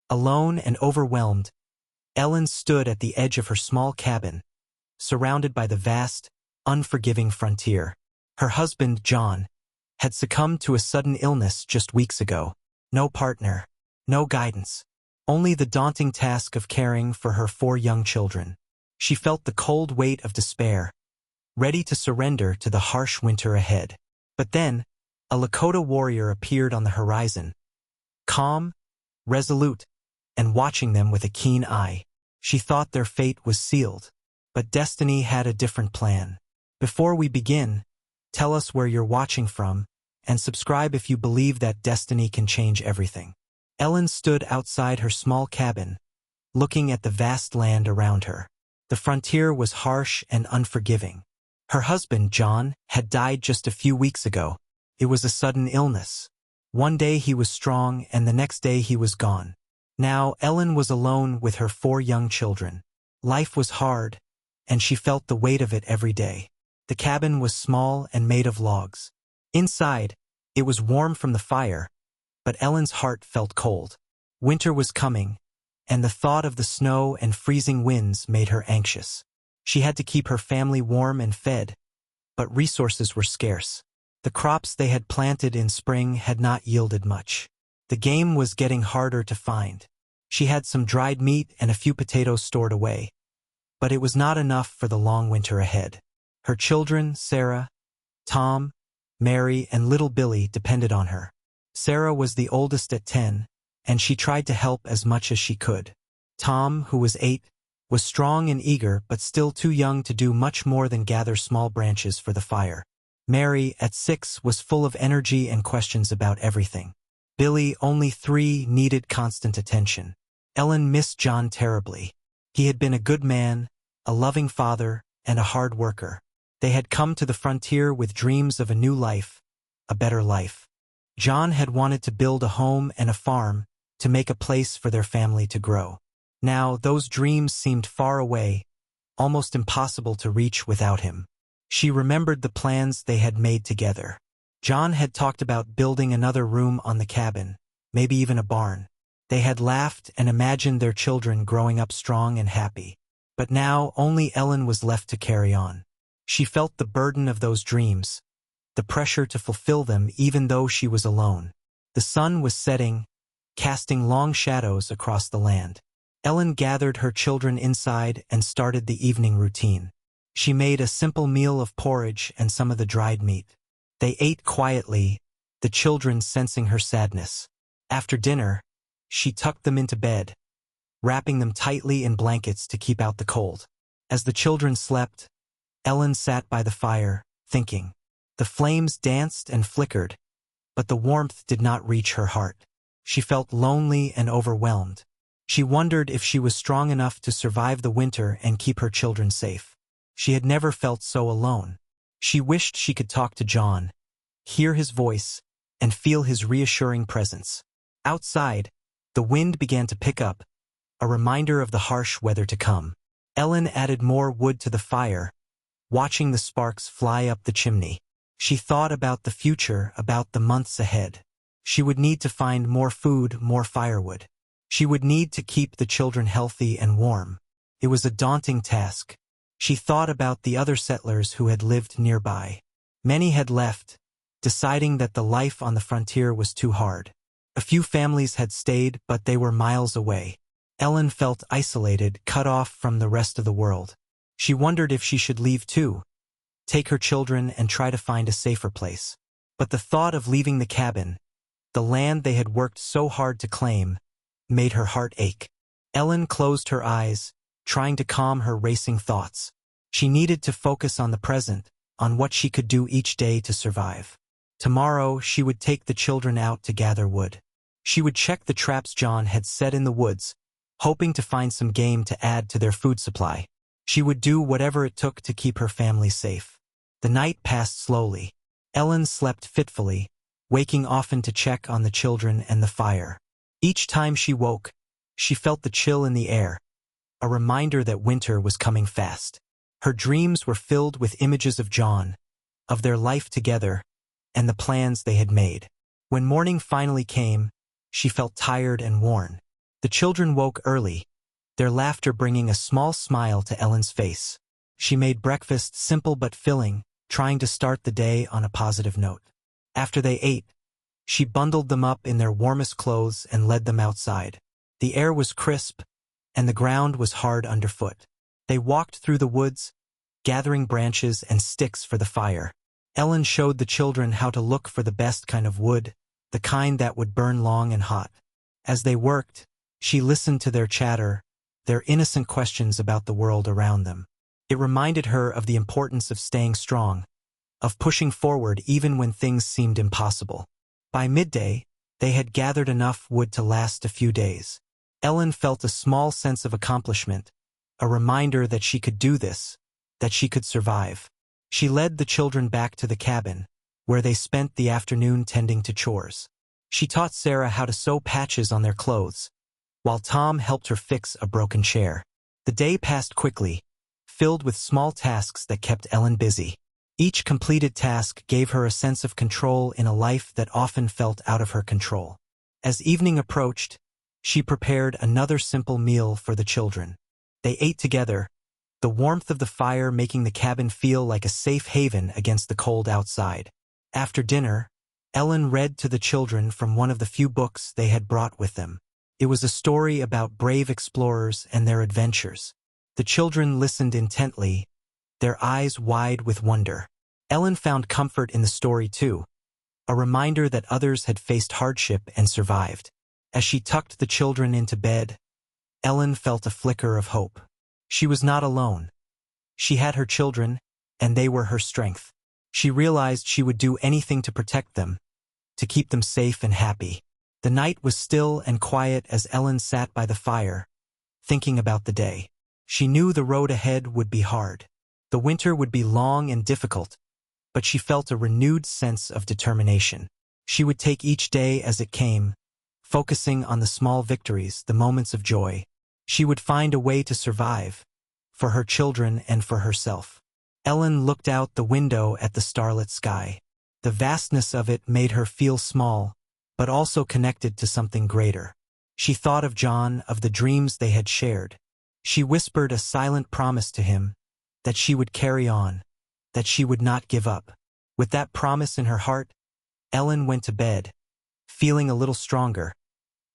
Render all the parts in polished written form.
Alone and overwhelmed, Ellen stood at the edge of her small cabin, surrounded by the vast, unforgiving frontier. Her husband, John, had succumbed to a sudden illness just weeks ago. No partner, no guidance, only the daunting task of caring for her 4 young children. She felt the cold weight of despair, ready to surrender to the harsh winter ahead. But then, a Lakota warrior appeared on the horizon, calm, resolute, and watching them with a keen eye. She thought their fate was sealed, but destiny had a different plan. Before we begin, tell us where you're watching from, and subscribe if you believe that destiny can change everything. Ellen stood outside her small cabin, looking at the vast land around her. The frontier was harsh and unforgiving. Her husband, John, had died just a few weeks ago. It was a sudden illness. One day he was strong and the next day he was gone. Now Ellen was alone with her 4 young children. Life was hard, and she felt the weight of it every day. The cabin was small and made of logs. Inside, it was warm from the fire, but Ellen's heart felt cold. Winter was coming, and the thought of the snow and freezing winds made her anxious. She had to keep her family warm and fed, but resources were scarce. The crops they had planted in spring had not yielded much. The game was getting harder to find. She had some dried meat and a few potatoes stored away, but it was not enough for the long winter ahead. Her children, Sarah, Tom, Mary, and little Billy depended on her. Sarah was the oldest at 10, and she tried to help as much as she could. Tom, who was 8, was strong and eager but still too young to do much more than gather small branches for the fire. Mary, at 6, was full of energy and questions about everything. Billy, only 3, needed constant attention. Ellen missed John terribly. He had been a good man, a loving father, and a hard worker. They had come to the frontier with dreams of a new life, a better life. John had wanted to build a home and a farm to make a place for their family to grow. Now those dreams seemed far away, almost impossible to reach without him. She remembered the plans they had made together. John had talked about building another room on the cabin, maybe even a barn. They had laughed and imagined their children growing up strong and happy. But now only Ellen was left to carry on. She felt the burden of those dreams, the pressure to fulfill them even though she was alone. The sun was setting, casting long shadows across the land. Ellen gathered her children inside and started the evening routine. She made a simple meal of porridge and some of the dried meat. They ate quietly, the children sensing her sadness. After dinner, she tucked them into bed, wrapping them tightly in blankets to keep out the cold. As the children slept, Ellen sat by the fire, thinking. The flames danced and flickered, but the warmth did not reach her heart. She felt lonely and overwhelmed. She wondered if she was strong enough to survive the winter and keep her children safe. She had never felt so alone. She wished she could talk to John, hear his voice, and feel his reassuring presence. Outside, the wind began to pick up, a reminder of the harsh weather to come. Ellen added more wood to the fire, watching the sparks fly up the chimney. She thought about the future, about the months ahead. She would need to find more food, more firewood. She would need to keep the children healthy and warm. It was a daunting task. She thought about the other settlers who had lived nearby. Many had left, deciding that the life on the frontier was too hard. A few families had stayed, but they were miles away. Ellen felt isolated, cut off from the rest of the world. She wondered if she should leave too, take her children and try to find a safer place. But the thought of leaving the cabin, the land they had worked so hard to claim, made her heart ache. Ellen closed her eyes, trying to calm her racing thoughts. She needed to focus on the present, on what she could do each day to survive. Tomorrow, she would take the children out to gather wood. She would check the traps John had set in the woods, hoping to find some game to add to their food supply. She would do whatever it took to keep her family safe. The night passed slowly. Ellen slept fitfully, waking often to check on the children and the fire. Each time she woke, she felt the chill in the air, a reminder that winter was coming fast. Her dreams were filled with images of John, of their life together, and the plans they had made. When morning finally came, she felt tired and worn. The children woke early, their laughter bringing a small smile to Ellen's face. She made breakfast simple but filling, trying to start the day on a positive note. After they ate, she bundled them up in their warmest clothes and led them outside. The air was crisp, and the ground was hard underfoot. They walked through the woods, gathering branches and sticks for the fire. Ellen showed the children how to look for the best kind of wood, the kind that would burn long and hot. As they worked, she listened to their chatter, their innocent questions about the world around them. It reminded her of the importance of staying strong, of pushing forward even when things seemed impossible. By midday, they had gathered enough wood to last a few days. Ellen felt a small sense of accomplishment, a reminder that she could do this, that she could survive. She led the children back to the cabin, where they spent the afternoon tending to chores. She taught Sarah how to sew patches on their clothes, while Tom helped her fix a broken chair. The day passed quickly, filled with small tasks that kept Ellen busy. Each completed task gave her a sense of control in a life that often felt out of her control. As evening approached, she prepared another simple meal for the children. They ate together, the warmth of the fire making the cabin feel like a safe haven against the cold outside. After dinner, Ellen read to the children from one of the few books they had brought with them. It was a story about brave explorers and their adventures. The children listened intently, their eyes wide with wonder. Ellen found comfort in the story too, a reminder that others had faced hardship and survived. As she tucked the children into bed, Ellen felt a flicker of hope. She was not alone. She had her children, and they were her strength. She realized she would do anything to protect them, to keep them safe and happy. The night was still and quiet as Ellen sat by the fire, thinking about the day. She knew the road ahead would be hard. The winter would be long and difficult, but she felt a renewed sense of determination. She would take each day as it came, focusing on the small victories, the moments of joy. She would find a way to survive, for her children and for herself. Ellen looked out the window at the starlit sky. The vastness of it made her feel small, but also connected to something greater. She thought of John, of the dreams they had shared. She whispered a silent promise to him, that she would carry on, that she would not give up. With that promise in her heart, Ellen went to bed, feeling a little stronger,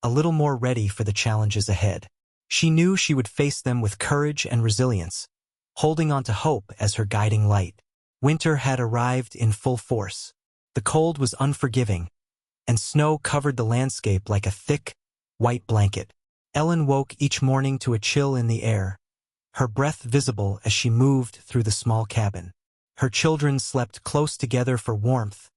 a little more ready for the challenges ahead. She knew she would face them with courage and resilience, holding on to hope as her guiding light. Winter had arrived in full force. The cold was unforgiving, and snow covered the landscape like a thick, white blanket. Ellen woke each morning to a chill in the air, her breath visible as she moved through the small cabin. Her children slept close together for warmth,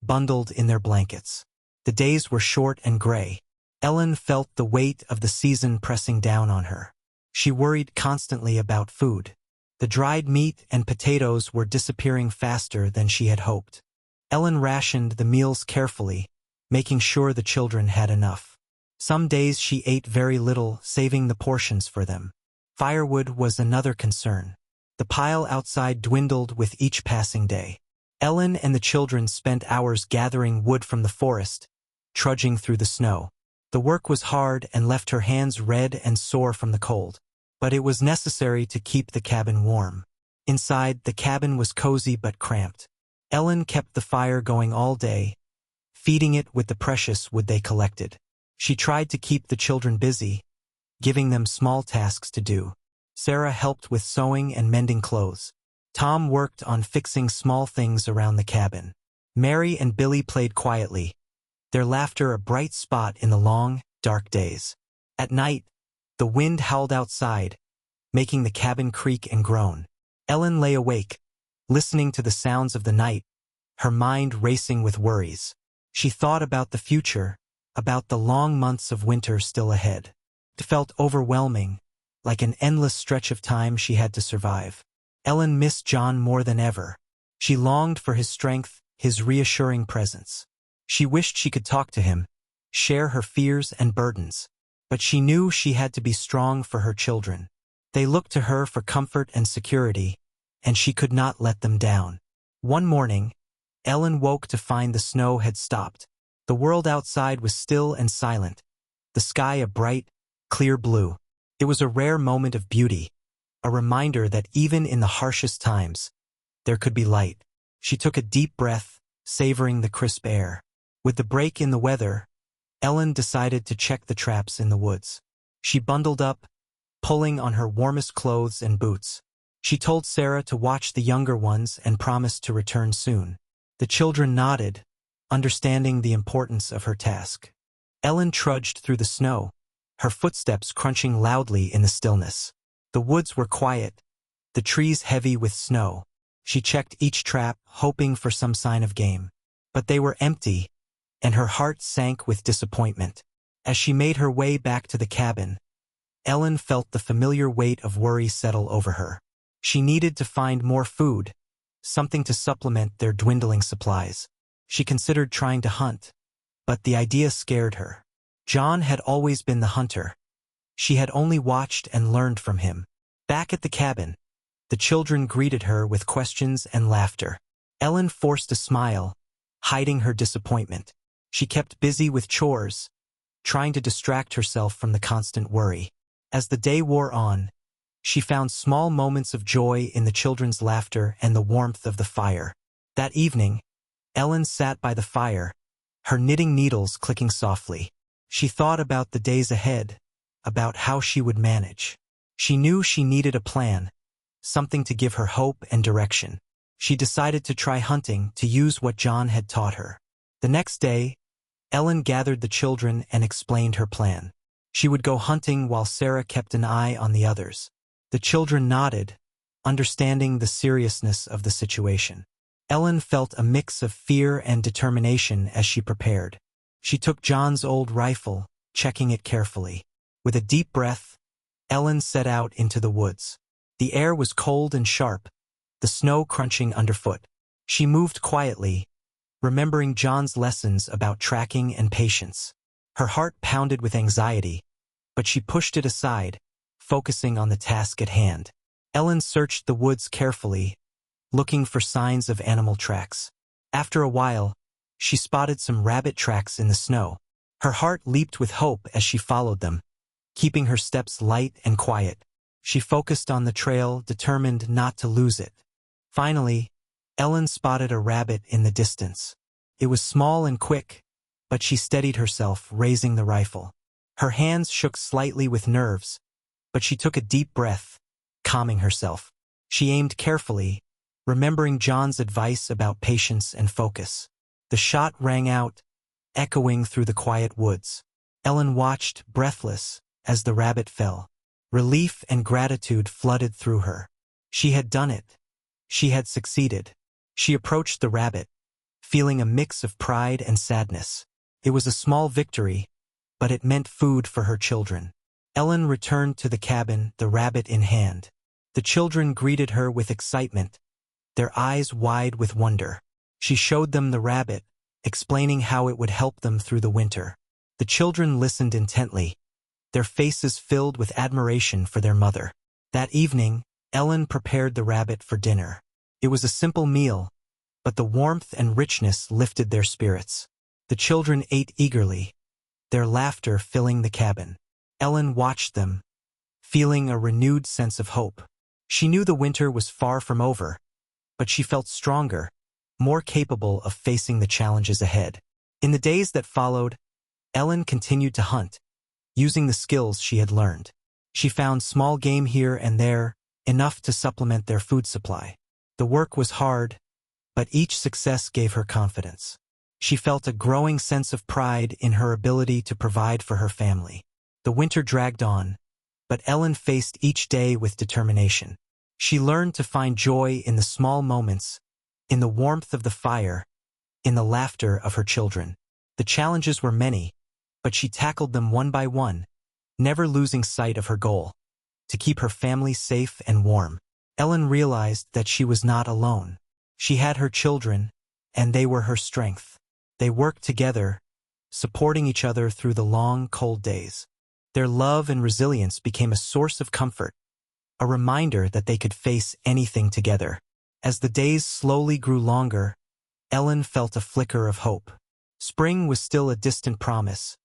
bundled in their blankets. The days were short and gray. Ellen felt the weight of the season pressing down on her. She worried constantly about food. The dried meat and potatoes were disappearing faster than she had hoped. Ellen rationed the meals carefully, making sure the children had enough. Some days she ate very little, saving the portions for them. Firewood was another concern. The pile outside dwindled with each passing day. Ellen and the children spent hours gathering wood from the forest, trudging through the snow. The work was hard and left her hands red and sore from the cold, but it was necessary to keep the cabin warm. Inside, the cabin was cozy but cramped. Ellen kept the fire going all day, feeding it with the precious wood they collected. She tried to keep the children busy, giving them small tasks to do. Sarah helped with sewing and mending clothes. Tom worked on fixing small things around the cabin. Mary and Billy played quietly, their laughter a bright spot in the long, dark days. At night, the wind howled outside, making the cabin creak and groan. Ellen lay awake, listening to the sounds of the night, her mind racing with worries. She thought about the future, about the long months of winter still ahead. It felt overwhelming, like an endless stretch of time she had to survive. Ellen missed John more than ever. She longed for his strength, his reassuring presence. She wished she could talk to him, share her fears and burdens. But she knew she had to be strong for her children. They looked to her for comfort and security, and she could not let them down. One morning, Ellen woke to find the snow had stopped. The world outside was still and silent, the sky a bright, clear blue. It was a rare moment of beauty, a reminder that even in the harshest times, there could be light. She took a deep breath, savoring the crisp air. With the break in the weather, Ellen decided to check the traps in the woods. She bundled up, pulling on her warmest clothes and boots. She told Sarah to watch the younger ones and promised to return soon. The children nodded, understanding the importance of her task. Ellen trudged through the snow, her footsteps crunching loudly in the stillness. The woods were quiet, the trees heavy with snow. She checked each trap, hoping for some sign of game. But they were empty, and her heart sank with disappointment. As she made her way back to the cabin, Ellen felt the familiar weight of worry settle over her. She needed to find more food, something to supplement their dwindling supplies. She considered trying to hunt, but the idea scared her. John had always been the hunter. She had only watched and learned from him. Back at the cabin, the children greeted her with questions and laughter. Ellen forced a smile, hiding her disappointment. She kept busy with chores, trying to distract herself from the constant worry. As the day wore on, she found small moments of joy in the children's laughter and the warmth of the fire. That evening, Ellen sat by the fire, her knitting needles clicking softly. She thought about the days ahead, about how she would manage. She knew she needed a plan, something to give her hope and direction. She decided to try hunting, to use what John had taught her. The next day, Ellen gathered the children and explained her plan. She would go hunting while Sarah kept an eye on the others. The children nodded, understanding the seriousness of the situation. Ellen felt a mix of fear and determination as she prepared. She took John's old rifle, checking it carefully. With a deep breath, Ellen set out into the woods. The air was cold and sharp, the snow crunching underfoot. She moved quietly, remembering John's lessons about tracking and patience. Her heart pounded with anxiety, but she pushed it aside, focusing on the task at hand. Ellen searched the woods carefully, looking for signs of animal tracks. After a while, she spotted some rabbit tracks in the snow. Her heart leaped with hope as she followed them, keeping her steps light and quiet. She focused on the trail, determined not to lose it. Finally, Ellen spotted a rabbit in the distance. It was small and quick, but she steadied herself, raising the rifle. Her hands shook slightly with nerves, but she took a deep breath, calming herself. She aimed carefully, remembering John's advice about patience and focus. The shot rang out, echoing through the quiet woods. Ellen watched, breathless, as the rabbit fell. Relief and gratitude flooded through her. She had done it. She had succeeded. She approached the rabbit, feeling a mix of pride and sadness. It was a small victory, but it meant food for her children. Ellen returned to the cabin, the rabbit in hand. The children greeted her with excitement, their eyes wide with wonder. She showed them the rabbit, explaining how it would help them through the winter. The children listened intently, their faces filled with admiration for their mother. That evening, Ellen prepared the rabbit for dinner. It was a simple meal, but the warmth and richness lifted their spirits. The children ate eagerly, their laughter filling the cabin. Ellen watched them, feeling a renewed sense of hope. She knew the winter was far from over, but she felt stronger, more capable of facing the challenges ahead. In the days that followed, Ellen continued to hunt, using the skills she had learned. She found small game here and there, enough to supplement their food supply. The work was hard, but each success gave her confidence. She felt a growing sense of pride in her ability to provide for her family. The winter dragged on, but Ellen faced each day with determination. She learned to find joy in the small moments, in the warmth of the fire, in the laughter of her children. The challenges were many, but she tackled them one by one, never losing sight of her goal: to keep her family safe and warm. Ellen realized that she was not alone. She had her children, and they were her strength. They worked together, supporting each other through the long, cold days. Their love and resilience became a source of comfort, a reminder that they could face anything together. As the days slowly grew longer, Ellen felt a flicker of hope. Spring was still a distant promise,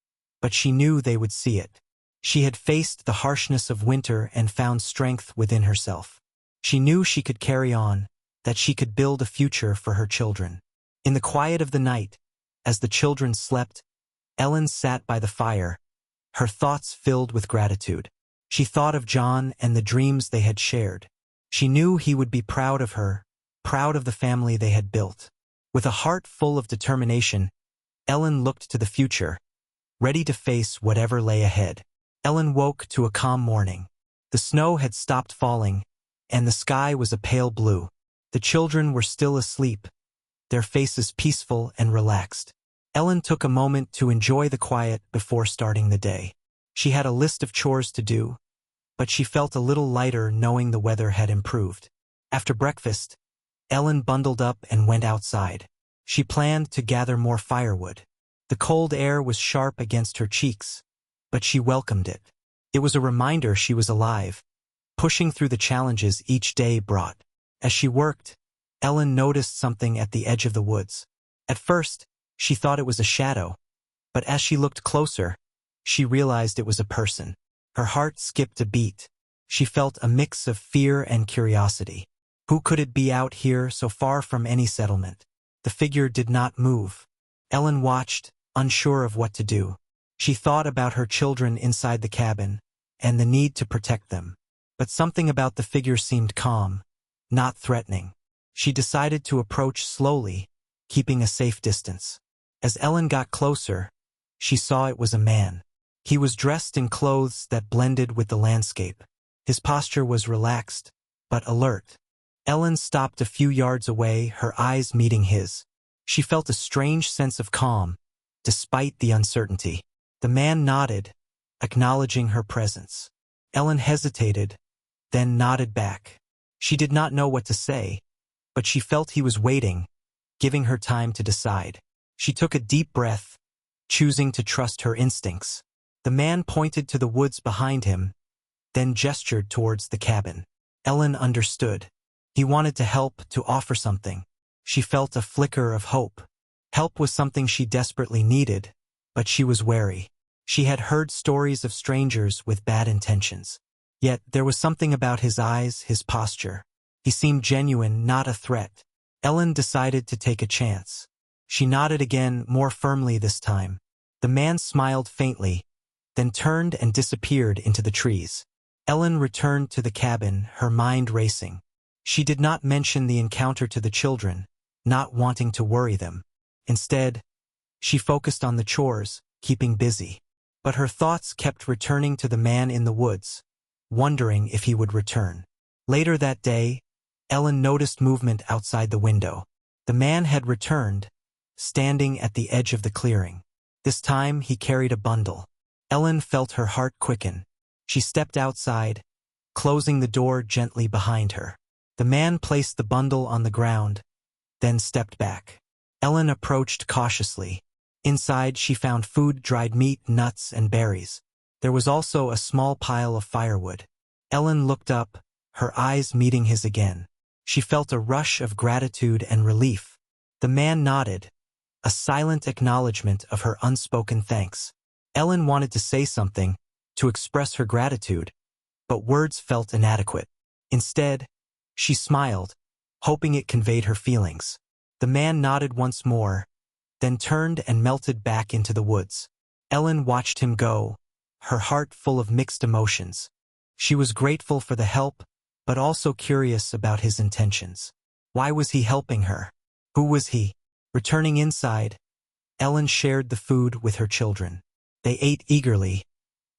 but she knew they would see it. She had faced the harshness of winter and found strength within herself. She knew she could carry on, that she could build a future for her children. In the quiet of the night, as the children slept, Ellen sat by the fire, her thoughts filled with gratitude. She thought of John and the dreams they had shared. She knew he would be proud of her, proud of the family they had built. With a heart full of determination, Ellen looked to the future, ready to face whatever lay ahead. Ellen woke to a calm morning. The snow had stopped falling, and the sky was a pale blue. The children were still asleep, their faces peaceful and relaxed. Ellen took a moment to enjoy the quiet before starting the day. She had a list of chores to do, but she felt a little lighter knowing the weather had improved. After breakfast, Ellen bundled up and went outside. She planned to gather more firewood. The cold air was sharp against her cheeks, but she welcomed it. It was a reminder she was alive, pushing through the challenges each day brought. As she worked, Ellen noticed something at the edge of the woods. At first, she thought it was a shadow, but as she looked closer, she realized it was a person. Her heart skipped a beat. She felt a mix of fear and curiosity. Who could it be out here so far from any settlement? The figure did not move. Ellen watched, unsure of what to do. She thought about her children inside the cabin, and the need to protect them. But something about the figure seemed calm, not threatening. She decided to approach slowly, keeping a safe distance. As Ellen got closer, she saw it was a man. He was dressed in clothes that blended with the landscape. His posture was relaxed, but alert. Ellen stopped a few yards away, her eyes meeting his. She felt a strange sense of calm, despite the uncertainty. The man nodded, acknowledging her presence. Ellen hesitated, then nodded back. She did not know what to say, but she felt he was waiting, giving her time to decide. She took a deep breath, choosing to trust her instincts. The man pointed to the woods behind him, then gestured towards the cabin. Ellen understood. He wanted to help, to offer something. She felt a flicker of hope. Help was something she desperately needed, but she was wary. She had heard stories of strangers with bad intentions. Yet there was something about his eyes, his posture. He seemed genuine, not a threat. Ellen decided to take a chance. She nodded again, more firmly this time. The man smiled faintly, then turned and disappeared into the trees. Ellen returned to the cabin, her mind racing. She did not mention the encounter to the children, not wanting to worry them. Instead, she focused on the chores, keeping busy. But her thoughts kept returning to the man in the woods, wondering if he would return. Later that day, Ellen noticed movement outside the window. The man had returned, standing at the edge of the clearing. This time he carried a bundle. Ellen felt her heart quicken. She stepped outside, closing the door gently behind her. The man placed the bundle on the ground, then stepped back. Ellen approached cautiously. Inside she found food, dried meat, nuts, and berries. There was also a small pile of firewood. Ellen looked up, her eyes meeting his again. She felt a rush of gratitude and relief. The man nodded, a silent acknowledgement of her unspoken thanks. Ellen wanted to say something, to express her gratitude, but words felt inadequate. Instead, she smiled, hoping it conveyed her feelings. The man nodded once more, then turned and melted back into the woods. Ellen watched him go, her heart full of mixed emotions. She was grateful for the help, but also curious about his intentions. Why was he helping her? Who was he? Returning inside, Ellen shared the food with her children. They ate eagerly,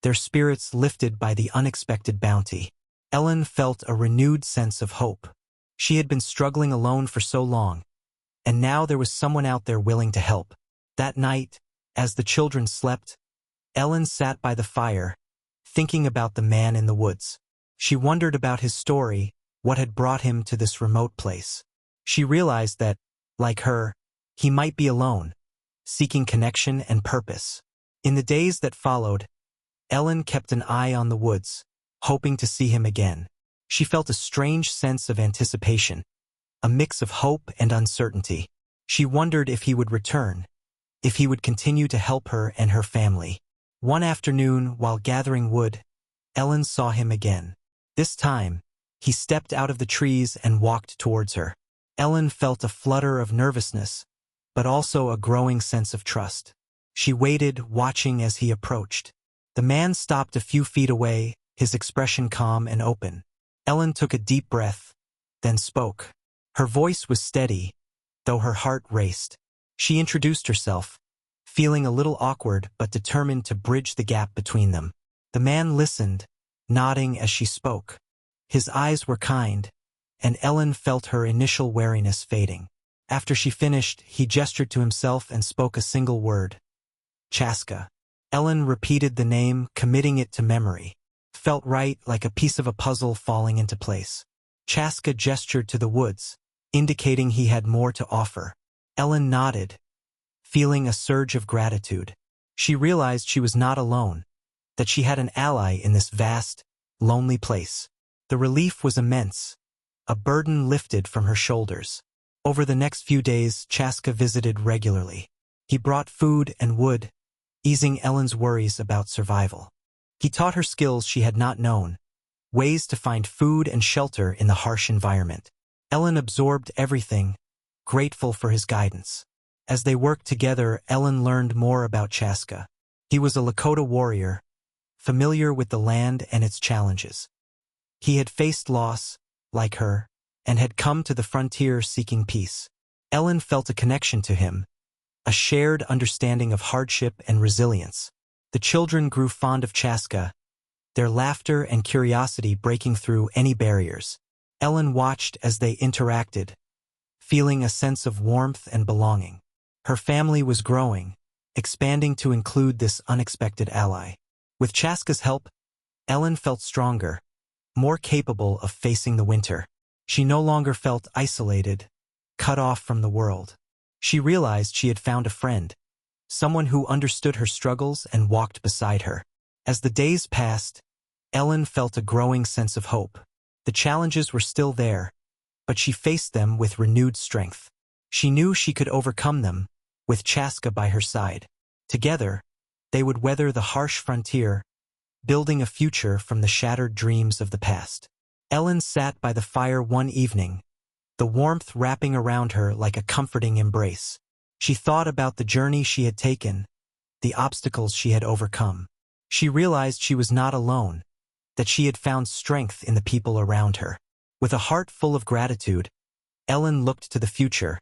their spirits lifted by the unexpected bounty. Ellen felt a renewed sense of hope. She had been struggling alone for so long, and now there was someone out there willing to help. That night, as the children slept, Ellen sat by the fire, thinking about the man in the woods. She wondered about his story, what had brought him to this remote place. She realized that, like her, he might be alone, seeking connection and purpose. In the days that followed, Ellen kept an eye on the woods, hoping to see him again. She felt a strange sense of anticipation, a mix of hope and uncertainty. She wondered if he would return, if he would continue to help her and her family. One afternoon, while gathering wood, Ellen saw him again. This time, he stepped out of the trees and walked towards her. Ellen felt a flutter of nervousness, but also a growing sense of trust. She waited, watching as he approached. The man stopped a few feet away, his expression calm and open. Ellen took a deep breath, then spoke. Her voice was steady, though her heart raced. She introduced herself, feeling a little awkward but determined to bridge the gap between them. The man listened, nodding as she spoke. His eyes were kind, and Ellen felt her initial wariness fading. After she finished, he gestured to himself and spoke a single word. Chaska. Ellen repeated the name, committing it to memory. Felt right, like a piece of a puzzle falling into place. Chaska gestured to the woods, indicating he had more to offer. Ellen nodded, feeling a surge of gratitude. She realized she was not alone, that she had an ally in this vast, lonely place. The relief was immense, a burden lifted from her shoulders. Over the next few days, Chaska visited regularly. He brought food and wood, easing Ellen's worries about survival. He taught her skills she had not known, ways to find food and shelter in the harsh environment. Ellen absorbed everything, grateful for his guidance. As they worked together, Ellen learned more about Chaska. He was a Lakota warrior, familiar with the land and its challenges. He had faced loss, like her, and had come to the frontier seeking peace. Ellen felt a connection to him, a shared understanding of hardship and resilience. The children grew fond of Chaska, their laughter and curiosity breaking through any barriers. Ellen watched as they interacted, feeling a sense of warmth and belonging. Her family was growing, expanding to include this unexpected ally. With Chaska's help, Ellen felt stronger, more capable of facing the winter. She no longer felt isolated, cut off from the world. She realized she had found a friend, someone who understood her struggles and walked beside her. As the days passed, Ellen felt a growing sense of hope. The challenges were still there, but she faced them with renewed strength. She knew she could overcome them, with Chaska by her side. Together, they would weather the harsh frontier, building a future from the shattered dreams of the past. Ellen sat by the fire one evening, the warmth wrapping around her like a comforting embrace. She thought about the journey she had taken, the obstacles she had overcome. She realized she was not alone, that she had found strength in the people around her. With a heart full of gratitude, Ellen looked to the future,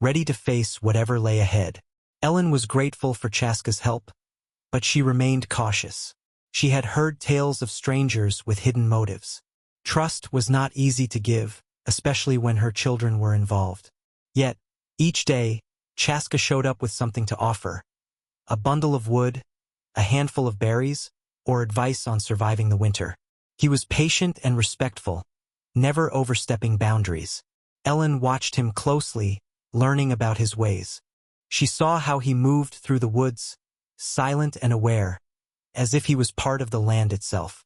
ready to face whatever lay ahead. Ellen was grateful for Chaska's help, but she remained cautious. She had heard tales of strangers with hidden motives. Trust was not easy to give, especially when her children were involved. Yet, each day, Chaska showed up with something to offer: a bundle of wood, a handful of berries, or advice on surviving the winter. He was patient and respectful, never overstepping boundaries. Ellen watched him closely, learning about his ways. She saw how he moved through the woods, silent and aware, as if he was part of the land itself.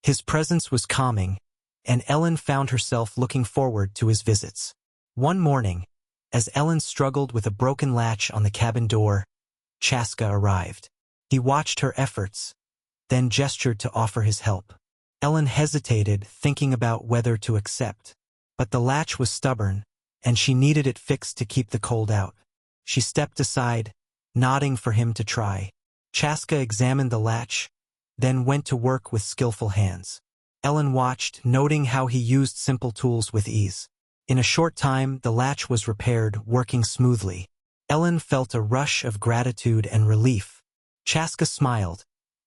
His presence was calming, and Ellen found herself looking forward to his visits. One morning, as Ellen struggled with a broken latch on the cabin door, Chaska arrived. He watched her efforts, then gestured to offer his help. Ellen hesitated, thinking about whether to accept. But the latch was stubborn, and she needed it fixed to keep the cold out. She stepped aside, nodding for him to try. Chaska examined the latch, then went to work with skillful hands. Ellen watched, noting how he used simple tools with ease. In a short time, the latch was repaired, working smoothly. Ellen felt a rush of gratitude and relief. Chaska smiled,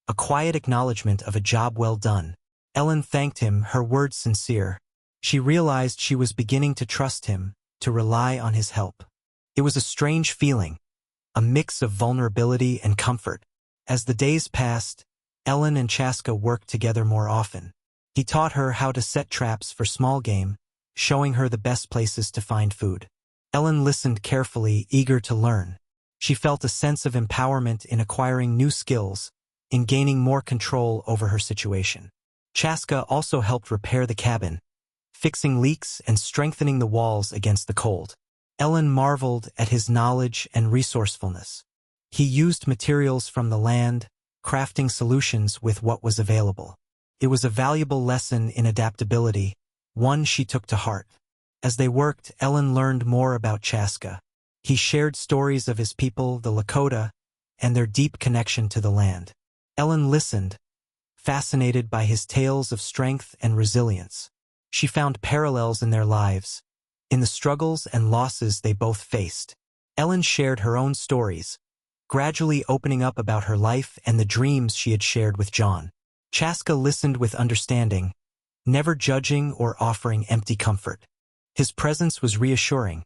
a quiet acknowledgement of a job well done. Ellen thanked him, her words sincere. She realized she was beginning to trust him, to rely on his help. It was a strange feeling, a mix of vulnerability and comfort. As the days passed, Ellen and Chaska worked together more often. He taught her how to set traps for small game, showing her the best places to find food. Ellen listened carefully, eager to learn. She felt a sense of empowerment in acquiring new skills, in gaining more control over her situation. Chaska also helped repair the cabin, fixing leaks and strengthening the walls against the cold. Ellen marveled at his knowledge and resourcefulness. He used materials from the land, crafting solutions with what was available. It was a valuable lesson in adaptability, one she took to heart. As they worked, Ellen learned more about Chaska. He shared stories of his people, the Lakota, and their deep connection to the land. Ellen listened, fascinated by his tales of strength and resilience. She found parallels in their lives, in the struggles and losses they both faced. Ellen shared her own stories, gradually opening up about her life and the dreams she had shared with John. Chaska listened with understanding, never judging or offering empty comfort. His presence was reassuring,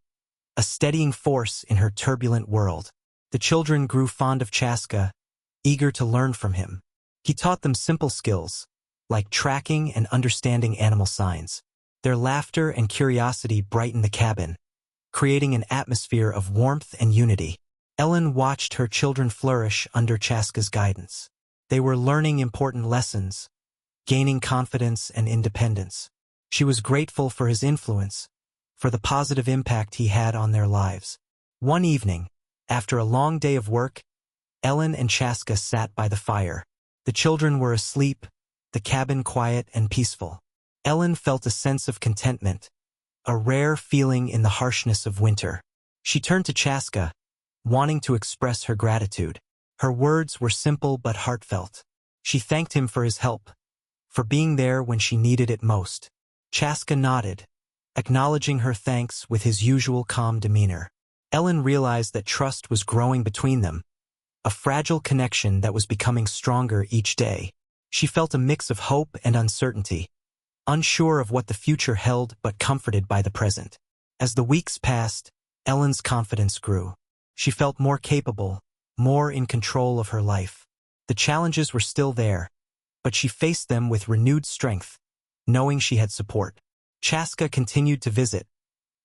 a steadying force in her turbulent world. The children grew fond of Chaska, eager to learn from him. He taught them simple skills, like tracking and understanding animal signs. Their laughter and curiosity brightened the cabin, creating an atmosphere of warmth and unity. Ellen watched her children flourish under Chaska's guidance. They were learning important lessons, gaining confidence and independence. She was grateful for his influence, for the positive impact he had on their lives. One evening, after a long day of work, Ellen and Chaska sat by the fire. The children were asleep, the cabin quiet and peaceful. Ellen felt a sense of contentment, a rare feeling in the harshness of winter. She turned to Chaska, wanting to express her gratitude. Her words were simple but heartfelt. She thanked him for his help, for being there when she needed it most. Chaska nodded, acknowledging her thanks with his usual calm demeanor. Ellen realized that trust was growing between them, a fragile connection that was becoming stronger each day. She felt a mix of hope and uncertainty, unsure of what the future held but comforted by the present. As the weeks passed, Ellen's confidence grew. She felt more capable, more in control of her life. The challenges were still there, but she faced them with renewed strength, knowing she had support. Chaska continued to visit,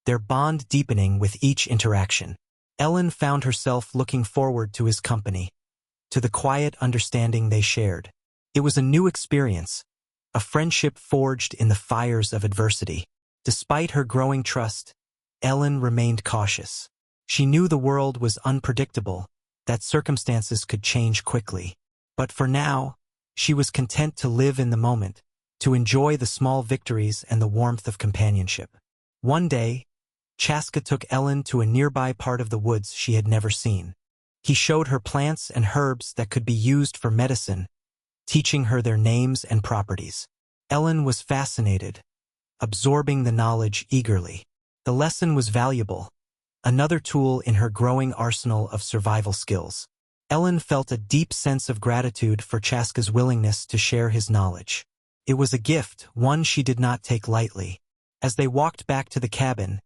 their bond deepening with each interaction. Ellen found herself looking forward to his company, to the quiet understanding they shared. It was a new experience, a friendship forged in the fires of adversity. Despite her growing trust, Ellen remained cautious. She knew the world was unpredictable, that circumstances could change quickly. But for now, she was content to live in the moment, to enjoy the small victories and the warmth of companionship. One day, Chaska took Ellen to a nearby part of the woods she had never seen. He showed her plants and herbs that could be used for medicine, teaching her their names and properties. Ellen was fascinated, absorbing the knowledge eagerly. The lesson was valuable, another tool in her growing arsenal of survival skills. Ellen felt a deep sense of gratitude for Chaska's willingness to share his knowledge. It was a gift, one she did not take lightly. As they walked back to the cabin,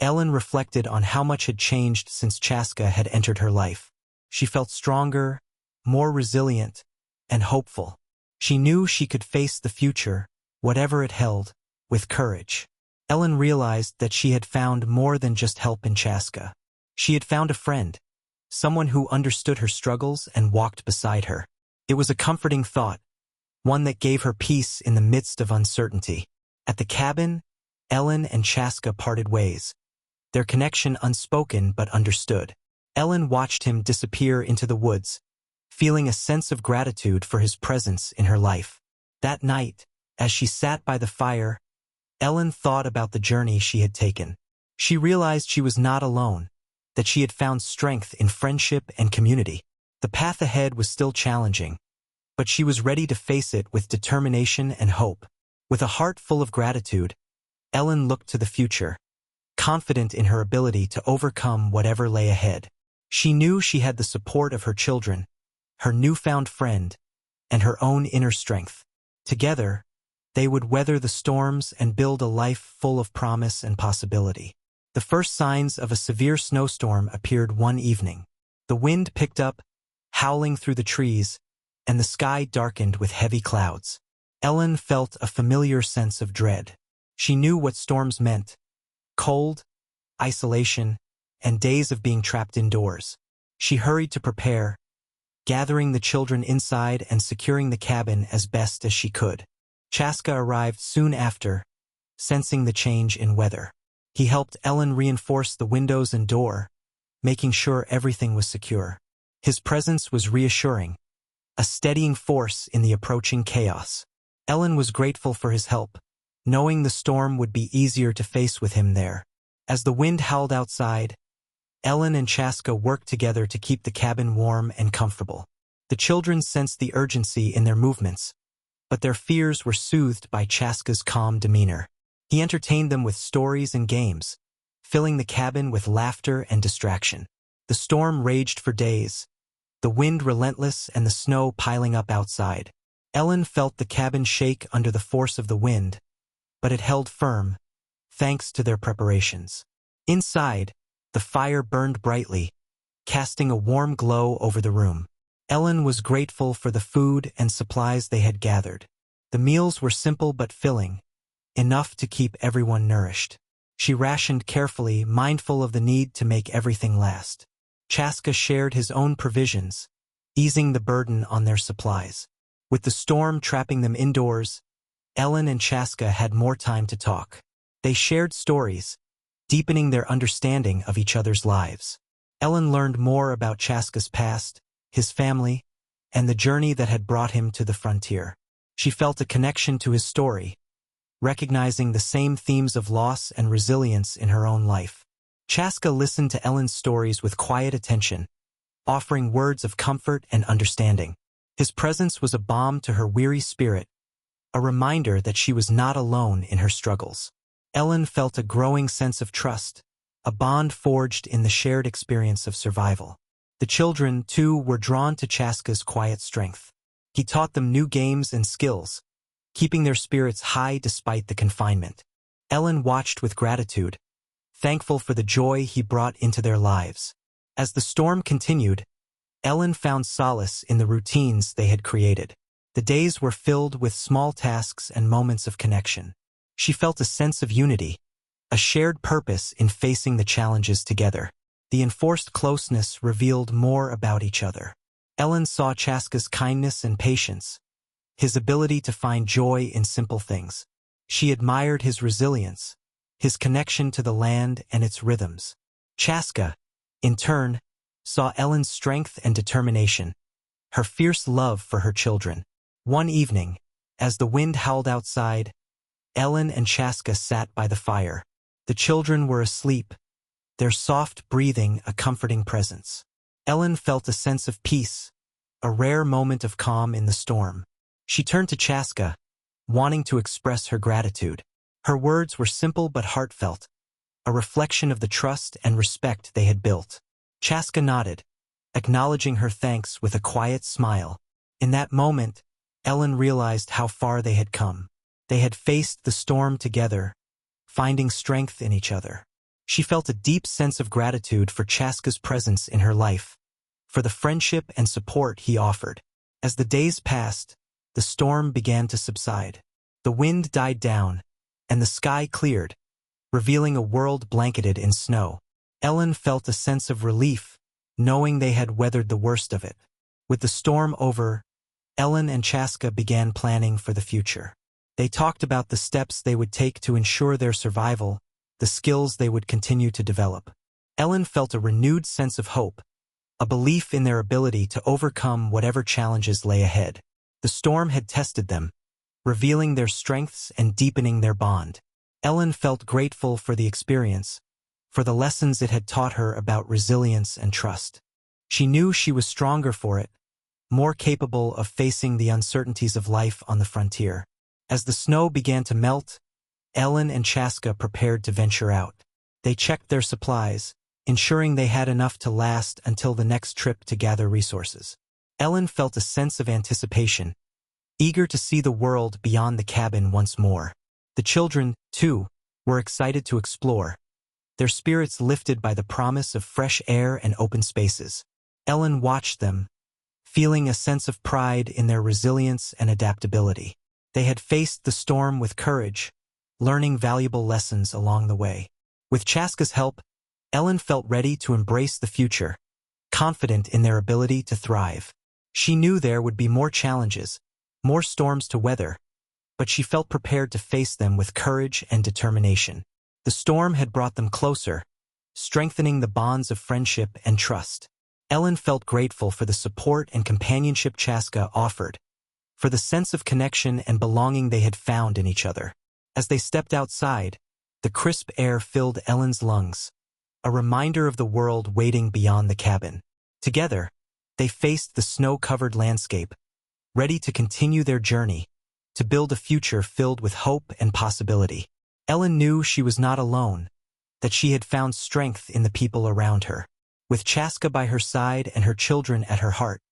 Ellen reflected on how much had changed since Chaska had entered her life. She felt stronger, more resilient, and hopeful. She knew she could face the future, whatever it held, with courage. Ellen realized that she had found more than just help in Chaska. She had found a friend, someone who understood her struggles and walked beside her. It was a comforting thought, one that gave her peace in the midst of uncertainty. At the cabin, Ellen and Chaska parted ways, their connection unspoken but understood. Ellen watched him disappear into the woods, feeling a sense of gratitude for his presence in her life. That night, as she sat by the fire, Ellen thought about the journey she had taken. She realized she was not alone, that she had found strength in friendship and community. The path ahead was still challenging, but she was ready to face it with determination and hope. With a heart full of gratitude, Ellen looked to the future, confident in her ability to overcome whatever lay ahead. She knew she had the support of her children, her newfound friend, and her own inner strength. Together, they would weather the storms and build a life full of promise and possibility. The first signs of a severe snowstorm appeared one evening. The wind picked up, howling through the trees, and the sky darkened with heavy clouds. Ellen felt a familiar sense of dread. She knew what storms meant: cold, isolation, and days of being trapped indoors. She hurried to prepare, gathering the children inside and securing the cabin as best as she could. Chaska arrived soon after, sensing the change in weather. He helped Ellen reinforce the windows and door, making sure everything was secure. His presence was reassuring, a steadying force in the approaching chaos. Ellen was grateful for his help, knowing the storm would be easier to face with him there. As the wind howled outside, Ellen and Chaska worked together to keep the cabin warm and comfortable. The children sensed the urgency in their movements, but their fears were soothed by Chaska's calm demeanor. He entertained them with stories and games, filling the cabin with laughter and distraction. The storm raged for days, the wind relentless and the snow piling up outside. Ellen felt the cabin shake under the force of the wind, but it held firm, thanks to their preparations. Inside, the fire burned brightly, casting a warm glow over the room. Ellen was grateful for the food and supplies they had gathered. The meals were simple but filling, enough to keep everyone nourished. She rationed carefully, mindful of the need to make everything last. Chaska shared his own provisions, easing the burden on their supplies. With the storm trapping them indoors, Ellen and Chaska had more time to talk. They shared stories, deepening their understanding of each other's lives. Ellen learned more about Chaska's past, his family, and the journey that had brought him to the frontier. She felt a connection to his story, recognizing the same themes of loss and resilience in her own life. Chaska listened to Ellen's stories with quiet attention, offering words of comfort and understanding. His presence was a balm to her weary spirit, a reminder that she was not alone in her struggles. Ellen felt a growing sense of trust, a bond forged in the shared experience of survival. The children, too, were drawn to Chaska's quiet strength. He taught them new games and skills, keeping their spirits high despite the confinement. Ellen watched with gratitude, thankful for the joy he brought into their lives. As the storm continued, Ellen found solace in the routines they had created. The days were filled with small tasks and moments of connection. She felt a sense of unity, a shared purpose in facing the challenges together. The enforced closeness revealed more about each other. Ellen saw Chaska's kindness and patience, his ability to find joy in simple things. She admired his resilience, his connection to the land and its rhythms. Chaska, in turn, saw Ellen's strength and determination, her fierce love for her children. One evening, as the wind howled outside, Ellen and Chaska sat by the fire. The children were asleep, their soft breathing a comforting presence. Ellen felt a sense of peace, a rare moment of calm in the storm. She turned to Chaska, wanting to express her gratitude. Her words were simple but heartfelt, a reflection of the trust and respect they had built. Chaska nodded, acknowledging her thanks with a quiet smile. In that moment, Ellen realized how far they had come. They had faced the storm together, finding strength in each other. She felt a deep sense of gratitude for Chaska's presence in her life, for the friendship and support he offered. As the days passed, the storm began to subside. The wind died down, and the sky cleared, revealing a world blanketed in snow. Ellen felt a sense of relief, knowing they had weathered the worst of it. With the storm over, Ellen and Chaska began planning for the future. They talked about the steps they would take to ensure their survival, the skills they would continue to develop. Ellen felt a renewed sense of hope, a belief in their ability to overcome whatever challenges lay ahead. The storm had tested them, revealing their strengths and deepening their bond. Ellen felt grateful for the experience, for the lessons it had taught her about resilience and trust. She knew she was stronger for it, more capable of facing the uncertainties of life on the frontier. As the snow began to melt, Ellen and Chaska prepared to venture out. They checked their supplies, ensuring they had enough to last until the next trip to gather resources. Ellen felt a sense of anticipation, eager to see the world beyond the cabin once more. The children, too, were excited to explore, their spirits lifted by the promise of fresh air and open spaces. Ellen watched them, feeling a sense of pride in their resilience and adaptability. They had faced the storm with courage, learning valuable lessons along the way. With Chaska's help, Ellen felt ready to embrace the future, confident in their ability to thrive. She knew there would be more challenges, more storms to weather, but she felt prepared to face them with courage and determination. The storm had brought them closer, strengthening the bonds of friendship and trust. Ellen felt grateful for the support and companionship Chaska offered, for the sense of connection and belonging they had found in each other. As they stepped outside, the crisp air filled Ellen's lungs, a reminder of the world waiting beyond the cabin. Together, they faced the snow-covered landscape, ready to continue their journey, to build a future filled with hope and possibility. Ellen knew she was not alone, that she had found strength in the people around her. With Chaska by her side and her children at her heart,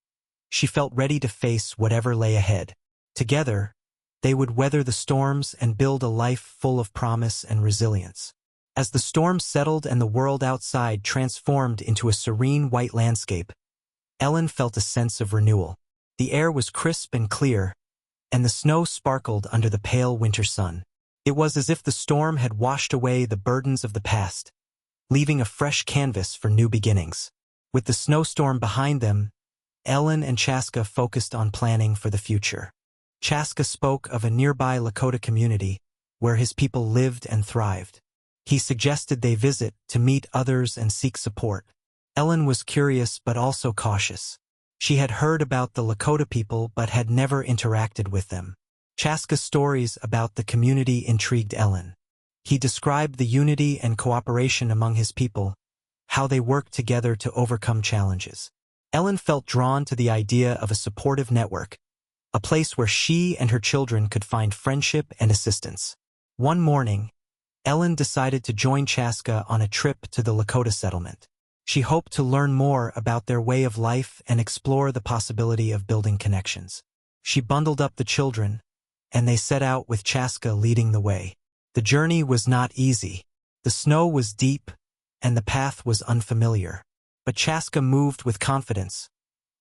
she felt ready to face whatever lay ahead. Together, they would weather the storms and build a life full of promise and resilience. As the storm settled and the world outside transformed into a serene white landscape, Ellen felt a sense of renewal. The air was crisp and clear, and the snow sparkled under the pale winter sun. It was as if the storm had washed away the burdens of the past, leaving a fresh canvas for new beginnings. With the snowstorm behind them, Ellen and Chaska focused on planning for the future. Chaska spoke of a nearby Lakota community where his people lived and thrived. He suggested they visit to meet others and seek support. Ellen was curious but also cautious. She had heard about the Lakota people but had never interacted with them. Chaska's stories about the community intrigued Ellen. He described the unity and cooperation among his people, how they worked together to overcome challenges. Ellen felt drawn to the idea of a supportive network, a place where she and her children could find friendship and assistance. One morning, Ellen decided to join Chaska on a trip to the Lakota settlement. She hoped to learn more about their way of life and explore the possibility of building connections. She bundled up the children, and they set out with Chaska leading the way. The journey was not easy. The snow was deep, and the path was unfamiliar. But Chaska moved with confidence,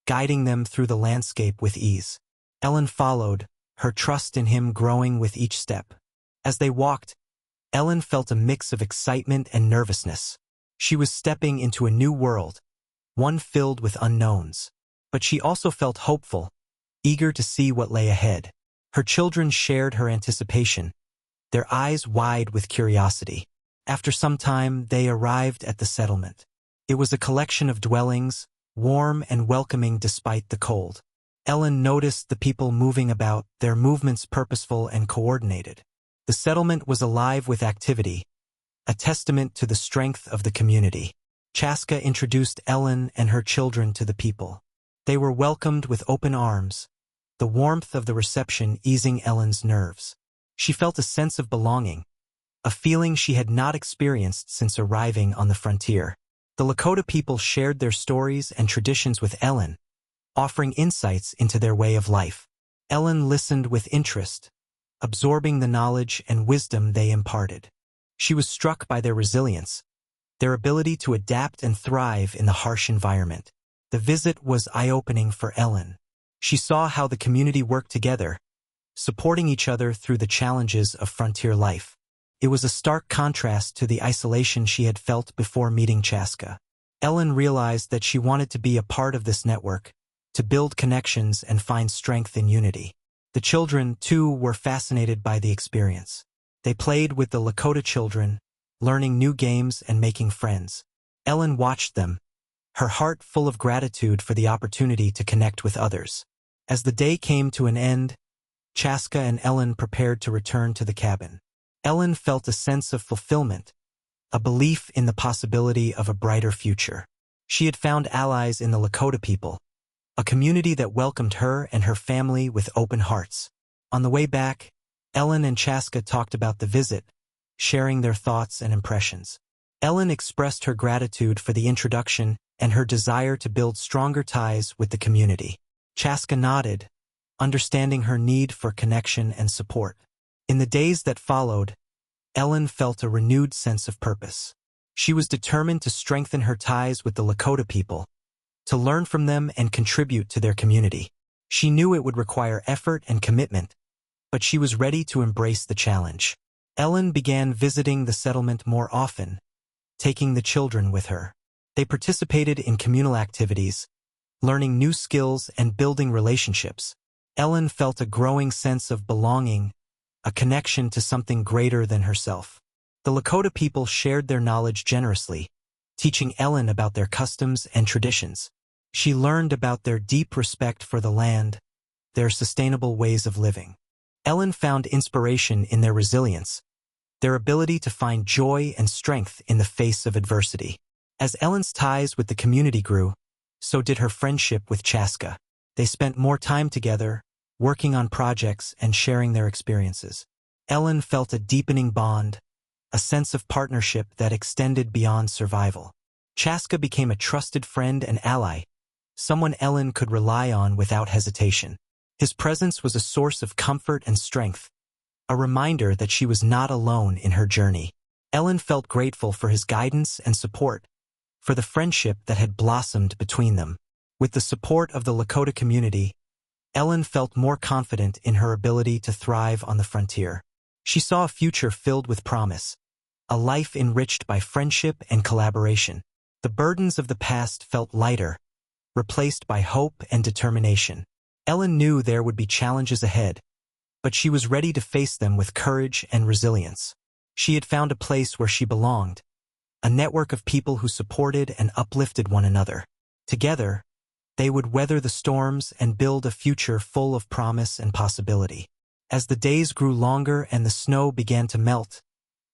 guiding them through the landscape with ease. Ellen followed, her trust in him growing with each step. As they walked, Ellen felt a mix of excitement and nervousness. She was stepping into a new world, one filled with unknowns. But she also felt hopeful, eager to see what lay ahead. Her children shared her anticipation, their eyes wide with curiosity. After some time, they arrived at the settlement. It was a collection of dwellings, warm and welcoming despite the cold. Ellen noticed the people moving about, their movements purposeful and coordinated. The settlement was alive with activity, a testament to the strength of the community. Chaska introduced Ellen and her children to the people. They were welcomed with open arms, the warmth of the reception easing Ellen's nerves. She felt a sense of belonging, a feeling she had not experienced since arriving on the frontier. The Lakota people shared their stories and traditions with Ellen, offering insights into their way of life. Ellen listened with interest, absorbing the knowledge and wisdom they imparted. She was struck by their resilience, their ability to adapt and thrive in the harsh environment. The visit was eye-opening for Ellen. She saw how the community worked together, supporting each other through the challenges of frontier life. It was a stark contrast to the isolation she had felt before meeting Chaska. Ellen realized that she wanted to be a part of this network, to build connections and find strength in unity. The children, too, were fascinated by the experience. They played with the Lakota children, learning new games and making friends. Ellen watched them, her heart full of gratitude for the opportunity to connect with others. As the day came to an end, Chaska and Ellen prepared to return to the cabin. Ellen felt a sense of fulfillment, a belief in the possibility of a brighter future. She had found allies in the Lakota people, a community that welcomed her and her family with open hearts. On the way back, Ellen and Chaska talked about the visit, sharing their thoughts and impressions. Ellen expressed her gratitude for the introduction and her desire to build stronger ties with the community. Chaska nodded, understanding her need for connection and support. In the days that followed, Ellen felt a renewed sense of purpose. She was determined to strengthen her ties with the Lakota people, to learn from them and contribute to their community. She knew it would require effort and commitment, but she was ready to embrace the challenge. Ellen began visiting the settlement more often, taking the children with her. They participated in communal activities, learning new skills and building relationships. Ellen felt a growing sense of belonging, a connection to something greater than herself. The Lakota people shared their knowledge generously, teaching Ellen about their customs and traditions. She learned about their deep respect for the land, their sustainable ways of living. Ellen found inspiration in their resilience, their ability to find joy and strength in the face of adversity. As Ellen's ties with the community grew, so did her friendship with Chaska. They spent more time together, working on projects and sharing their experiences. Ellen felt a deepening bond, a sense of partnership that extended beyond survival. Chaska became a trusted friend and ally, someone Ellen could rely on without hesitation. His presence was a source of comfort and strength, a reminder that she was not alone in her journey. Ellen felt grateful for his guidance and support, for the friendship that had blossomed between them. With the support of the Lakota community, Ellen felt more confident in her ability to thrive on the frontier. She saw a future filled with promise, a life enriched by friendship and collaboration. The burdens of the past felt lighter, replaced by hope and determination. Ellen knew there would be challenges ahead, but she was ready to face them with courage and resilience. She had found a place where she belonged, a network of people who supported and uplifted one another. Together, they would weather the storms and build a future full of promise and possibility. As the days grew longer and the snow began to melt,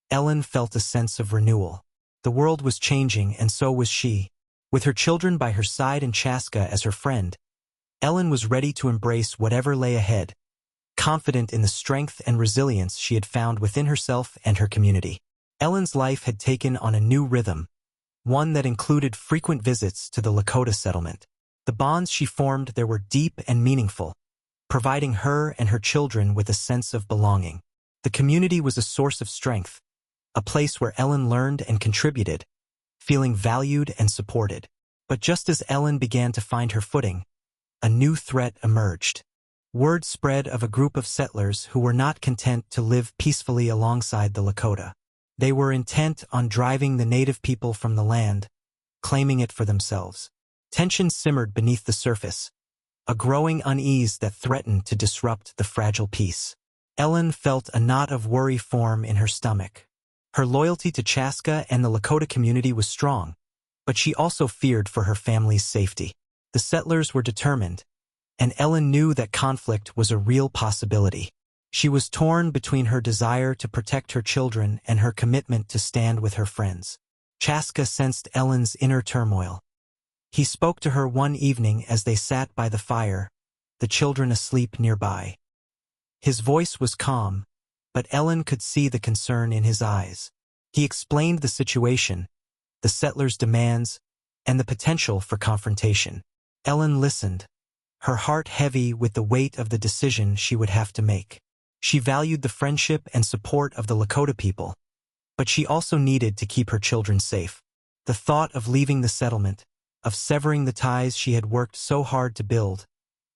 Ellen felt a sense of renewal. The world was changing, and so was she. With her children by her side and Chaska as her friend, Ellen was ready to embrace whatever lay ahead, confident in the strength and resilience she had found within herself and her community. Ellen's life had taken on a new rhythm, one that included frequent visits to the Lakota settlement. The bonds she formed there were deep and meaningful, providing her and her children with a sense of belonging. The community was a source of strength, a place where Ellen learned and contributed, feeling valued and supported. But just as Ellen began to find her footing, a new threat emerged. Word spread of a group of settlers who were not content to live peacefully alongside the Lakota. They were intent on driving the native people from the land, claiming it for themselves. Tension simmered beneath the surface, a growing unease that threatened to disrupt the fragile peace. Ellen felt a knot of worry form in her stomach. Her loyalty to Chaska and the Lakota community was strong, but she also feared for her family's safety. The settlers were determined, and Ellen knew that conflict was a real possibility. She was torn between her desire to protect her children and her commitment to stand with her friends. Chaska sensed Ellen's inner turmoil. He spoke to her one evening as they sat by the fire, the children asleep nearby. His voice was calm, but Ellen could see the concern in his eyes. He explained the situation, the settlers' demands, and the potential for confrontation. Ellen listened, her heart heavy with the weight of the decision she would have to make. She valued the friendship and support of the Lakota people, but she also needed to keep her children safe. The thought of leaving the settlement, of severing the ties she had worked so hard to build,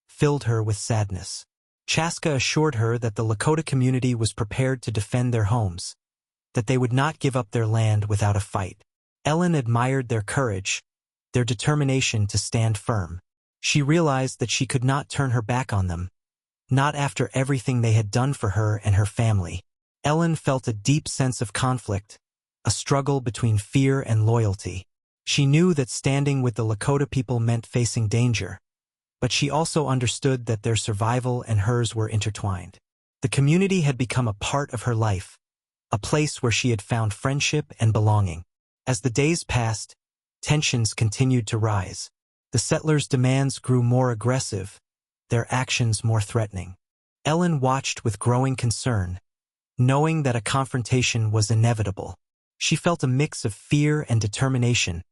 filled her with sadness. Chaska assured her that the Lakota community was prepared to defend their homes, that they would not give up their land without a fight. Ellen admired their courage, their determination to stand firm. She realized that she could not turn her back on them, not after everything they had done for her and her family. Ellen felt a deep sense of conflict, a struggle between fear and loyalty. She knew that standing with the Lakota people meant facing danger, but she also understood that their survival and hers were intertwined. The community had become a part of her life, a place where she had found friendship and belonging. As the days passed, tensions continued to rise. The settlers' demands grew more aggressive, their actions more threatening. Ellen watched with growing concern, knowing that a confrontation was inevitable. She felt a mix of fear and determination,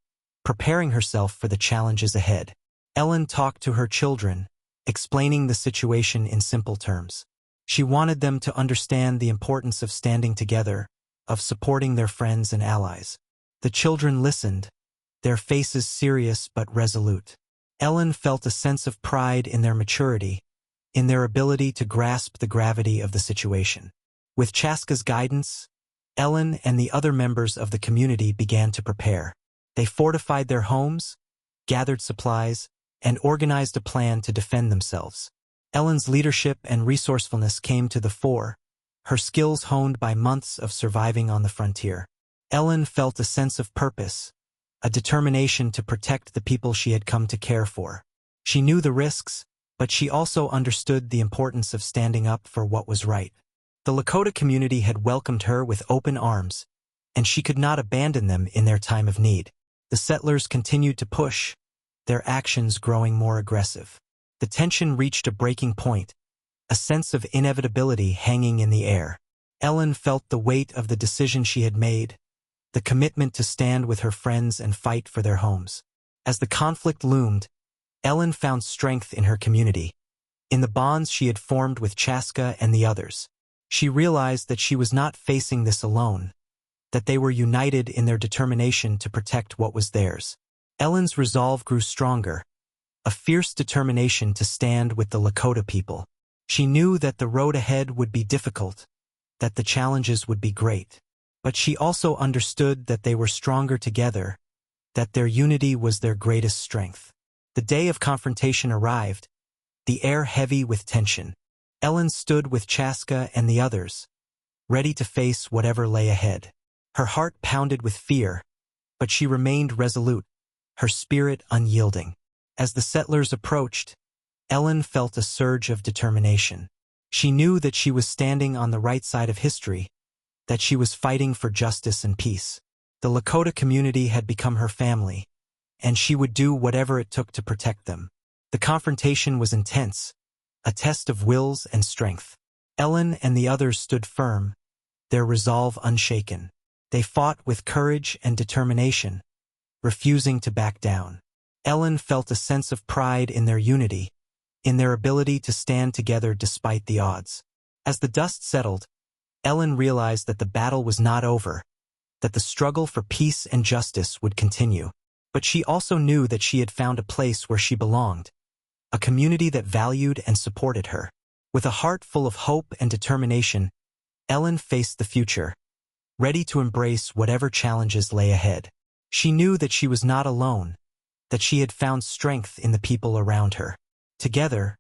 preparing herself for the challenges ahead. Ellen talked to her children, explaining the situation in simple terms. She wanted them to understand the importance of standing together, of supporting their friends and allies. The children listened, their faces serious but resolute. Ellen felt a sense of pride in their maturity, in their ability to grasp the gravity of the situation. With Chaska's guidance, Ellen and the other members of the community began to prepare. They fortified their homes, gathered supplies, and organized a plan to defend themselves. Ellen's leadership and resourcefulness came to the fore, her skills honed by months of surviving on the frontier. Ellen felt a sense of purpose, a determination to protect the people she had come to care for. She knew the risks, but she also understood the importance of standing up for what was right. The Lakota community had welcomed her with open arms, and she could not abandon them in their time of need. The settlers continued to push, their actions growing more aggressive. The tension reached a breaking point, a sense of inevitability hanging in the air. Ellen felt the weight of the decision she had made, the commitment to stand with her friends and fight for their homes. As the conflict loomed, Ellen found strength in her community, in the bonds she had formed with Chaska and the others. She realized that she was not facing this alone, that they were united in their determination to protect what was theirs. Ellen's resolve grew stronger, a fierce determination to stand with the Lakota people. She knew that the road ahead would be difficult, that the challenges would be great. But she also understood that they were stronger together, that their unity was their greatest strength. The day of confrontation arrived, the air heavy with tension. Ellen stood with Chaska and the others, ready to face whatever lay ahead. Her heart pounded with fear, but she remained resolute, her spirit unyielding. As the settlers approached, Ellen felt a surge of determination. She knew that she was standing on the right side of history, that she was fighting for justice and peace. The Lakota community had become her family, and she would do whatever it took to protect them. The confrontation was intense, a test of wills and strength. Ellen and the others stood firm, their resolve unshaken. They fought with courage and determination, refusing to back down. Ellen felt a sense of pride in their unity, in their ability to stand together despite the odds. As the dust settled, Ellen realized that the battle was not over, that the struggle for peace and justice would continue. But she also knew that she had found a place where she belonged, a community that valued and supported her. With a heart full of hope and determination, Ellen faced the future, ready to embrace whatever challenges lay ahead. She knew that she was not alone, that she had found strength in the people around her. Together,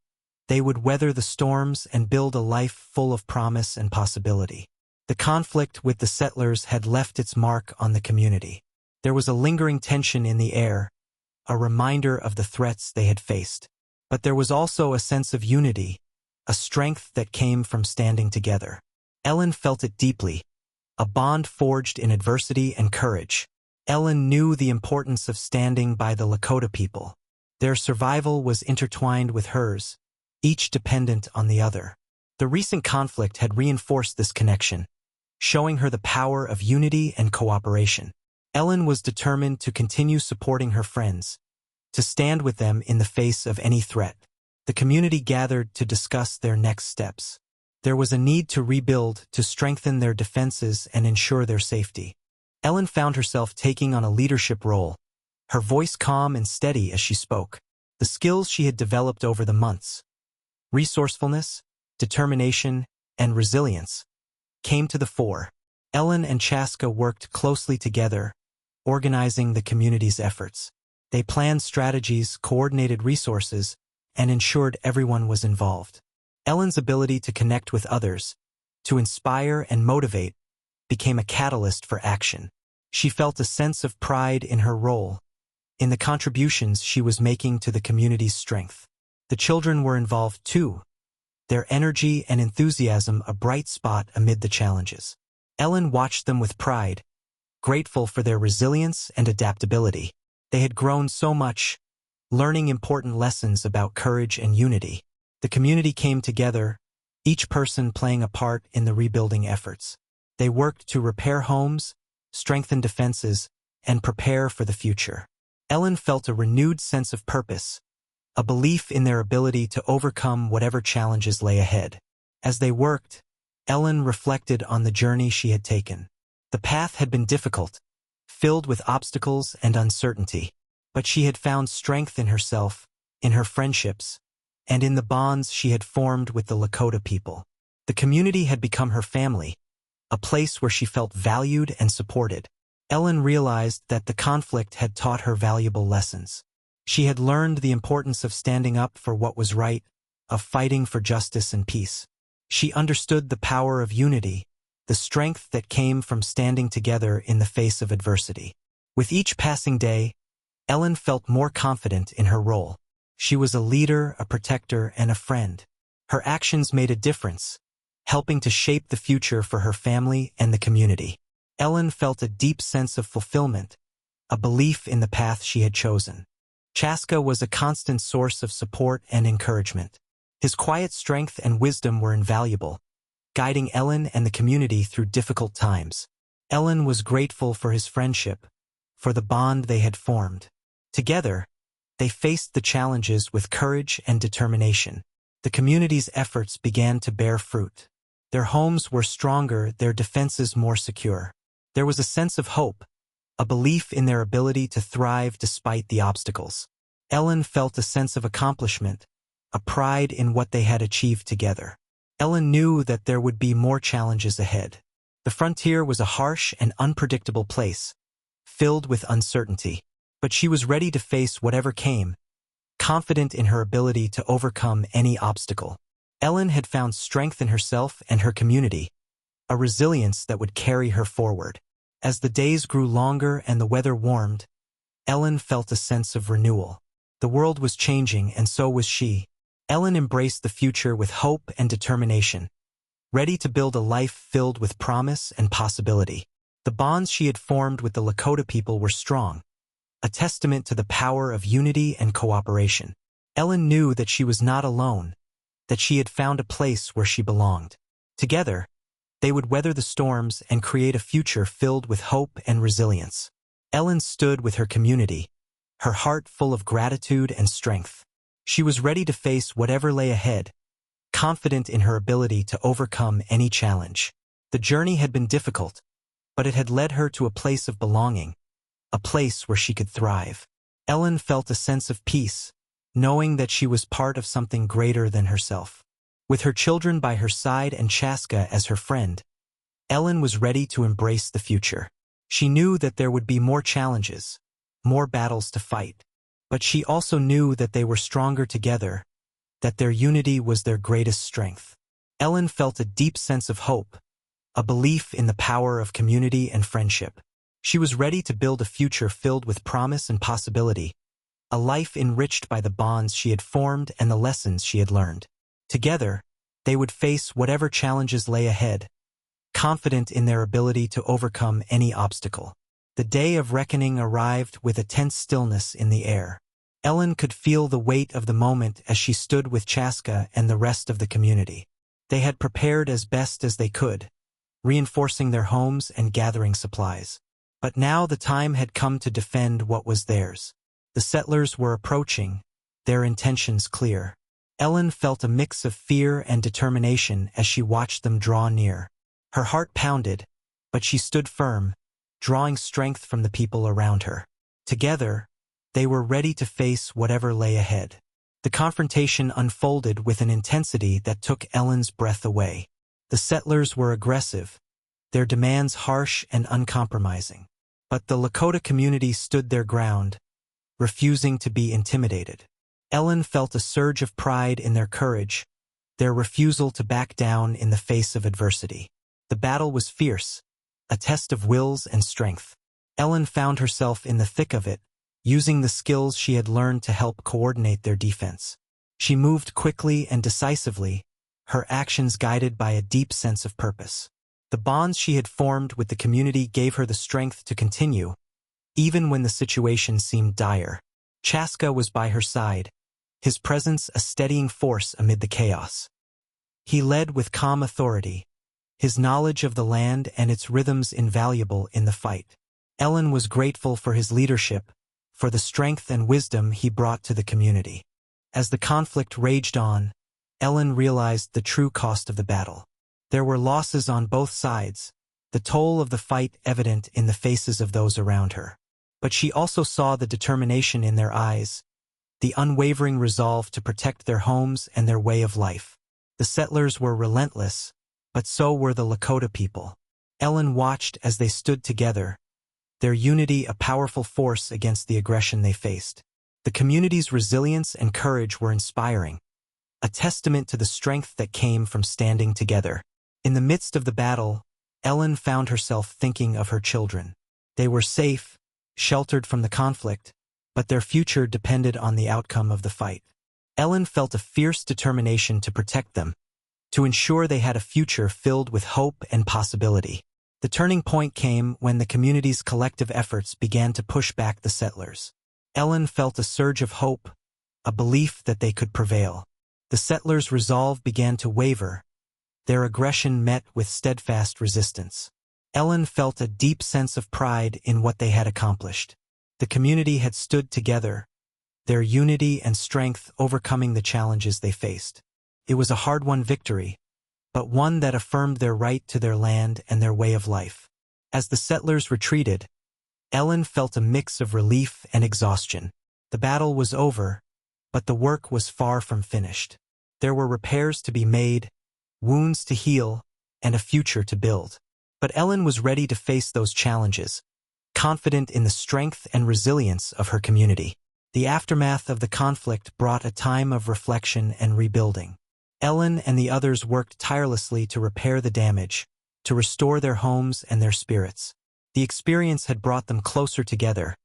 they would weather the storms and build a life full of promise and possibility. The conflict with the settlers had left its mark on the community. There was a lingering tension in the air, a reminder of the threats they had faced. But there was also a sense of unity, a strength that came from standing together. Ellen felt it deeply, a bond forged in adversity and courage. Ellen knew the importance of standing by the Lakota people. Their survival was intertwined with hers, each dependent on the other. The recent conflict had reinforced this connection, showing her the power of unity and cooperation. Ellen was determined to continue supporting her friends, to stand with them in the face of any threat. The community gathered to discuss their next steps. There was a need to rebuild, to strengthen their defenses and ensure their safety. Ellen found herself taking on a leadership role, her voice calm and steady as she spoke. The skills she had developed over the months, resourcefulness, determination, and resilience, came to the fore. Ellen and Chaska worked closely together, organizing the community's efforts. They planned strategies, coordinated resources, and ensured everyone was involved. Ellen's ability to connect with others, to inspire and motivate, became a catalyst for action. She felt a sense of pride in her role, in the contributions she was making to the community's strength. The children were involved too, their energy and enthusiasm a bright spot amid the challenges. Ellen watched them with pride, grateful for their resilience and adaptability. They had grown so much, learning important lessons about courage and unity. The community came together, each person playing a part in the rebuilding efforts. They worked to repair homes, strengthen defenses, and prepare for the future. Ellen felt a renewed sense of purpose, a belief in their ability to overcome whatever challenges lay ahead. As they worked, Ellen reflected on the journey she had taken. The path had been difficult, filled with obstacles and uncertainty, but she had found strength in herself, in her friendships, and in the bonds she had formed with the Lakota people. The community had become her family, a place where she felt valued and supported. Ellen realized that the conflict had taught her valuable lessons. She had learned the importance of standing up for what was right, of fighting for justice and peace. She understood the power of unity, the strength that came from standing together in the face of adversity. With each passing day, Ellen felt more confident in her role. She was a leader, a protector, and a friend. Her actions made a difference, helping to shape the future for her family and the community. Ellen felt a deep sense of fulfillment, a belief in the path she had chosen. Chaska was a constant source of support and encouragement. His quiet strength and wisdom were invaluable, guiding Ellen and the community through difficult times. Ellen was grateful for his friendship, for the bond they had formed. Together, they faced the challenges with courage and determination. The community's efforts began to bear fruit. Their homes were stronger, their defenses more secure. There was a sense of hope, a belief in their ability to thrive despite the obstacles. Ellen felt a sense of accomplishment, a pride in what they had achieved together. Ellen knew that there would be more challenges ahead. The frontier was a harsh and unpredictable place, filled with uncertainty. But she was ready to face whatever came, confident in her ability to overcome any obstacle. Ellen had found strength in herself and her community, a resilience that would carry her forward. As the days grew longer and the weather warmed, Ellen felt a sense of renewal. The world was changing, and so was she. Ellen embraced the future with hope and determination, ready to build a life filled with promise and possibility. The bonds she had formed with the Lakota people were strong, a testament to the power of unity and cooperation. Ellen knew that she was not alone, that she had found a place where she belonged. Together, they would weather the storms and create a future filled with hope and resilience. Ellen stood with her community, her heart full of gratitude and strength. She was ready to face whatever lay ahead, confident in her ability to overcome any challenge. The journey had been difficult, but it had led her to a place of belonging, a place where she could thrive. Ellen felt a sense of peace, knowing that she was part of something greater than herself. With her children by her side and Chaska as her friend, Ellen was ready to embrace the future. She knew that there would be more challenges, more battles to fight, but she also knew that they were stronger together, that their unity was their greatest strength. Ellen felt a deep sense of hope, a belief in the power of community and friendship. She was ready to build a future filled with promise and possibility, a life enriched by the bonds she had formed and the lessons she had learned. Together, they would face whatever challenges lay ahead, confident in their ability to overcome any obstacle. The day of reckoning arrived with a tense stillness in the air. Ellen could feel the weight of the moment as she stood with Chaska and the rest of the community. They had prepared as best as they could, reinforcing their homes and gathering supplies. But now the time had come to defend what was theirs. The settlers were approaching, their intentions clear. Ellen felt a mix of fear and determination as she watched them draw near. Her heart pounded, but she stood firm, drawing strength from the people around her. Together, they were ready to face whatever lay ahead. The confrontation unfolded with an intensity that took Ellen's breath away. The settlers were aggressive, their demands harsh and uncompromising. But the Lakota community stood their ground, refusing to be intimidated. Ellen felt a surge of pride in their courage, their refusal to back down in the face of adversity. The battle was fierce, a test of wills and strength. Ellen found herself in the thick of it, using the skills she had learned to help coordinate their defense. She moved quickly and decisively, her actions guided by a deep sense of purpose. The bonds she had formed with the community gave her the strength to continue, even when the situation seemed dire. Chaska was by her side, his presence a steadying force amid the chaos. He led with calm authority, his knowledge of the land and its rhythms invaluable in the fight. Ellen was grateful for his leadership, for the strength and wisdom he brought to the community. As the conflict raged on, Ellen realized the true cost of the battle. There were losses on both sides, the toll of the fight evident in the faces of those around her. But she also saw the determination in their eyes, the unwavering resolve to protect their homes and their way of life. The settlers were relentless, but so were the Lakota people. Ellen watched as they stood together, their unity a powerful force against the aggression they faced. The community's resilience and courage were inspiring, a testament to the strength that came from standing together. In the midst of the battle, Ellen found herself thinking of her children. They were safe, sheltered from the conflict, but their future depended on the outcome of the fight. Ellen felt a fierce determination to protect them, to ensure they had a future filled with hope and possibility. The turning point came when the community's collective efforts began to push back the settlers. Ellen felt a surge of hope, a belief that they could prevail. The settlers' resolve began to waver, their aggression met with steadfast resistance. Ellen felt a deep sense of pride in what they had accomplished. The community had stood together, their unity and strength overcoming the challenges they faced. It was a hard-won victory, but one that affirmed their right to their land and their way of life. As the settlers retreated, Ellen felt a mix of relief and exhaustion. The battle was over, but the work was far from finished. There were repairs to be made, wounds to heal, and a future to build. But Ellen was ready to face those challenges, confident in the strength and resilience of her community. The aftermath of the conflict brought a time of reflection and rebuilding. Ellen and the others worked tirelessly to repair the damage, to restore their homes and their spirits. The experience had brought them closer together,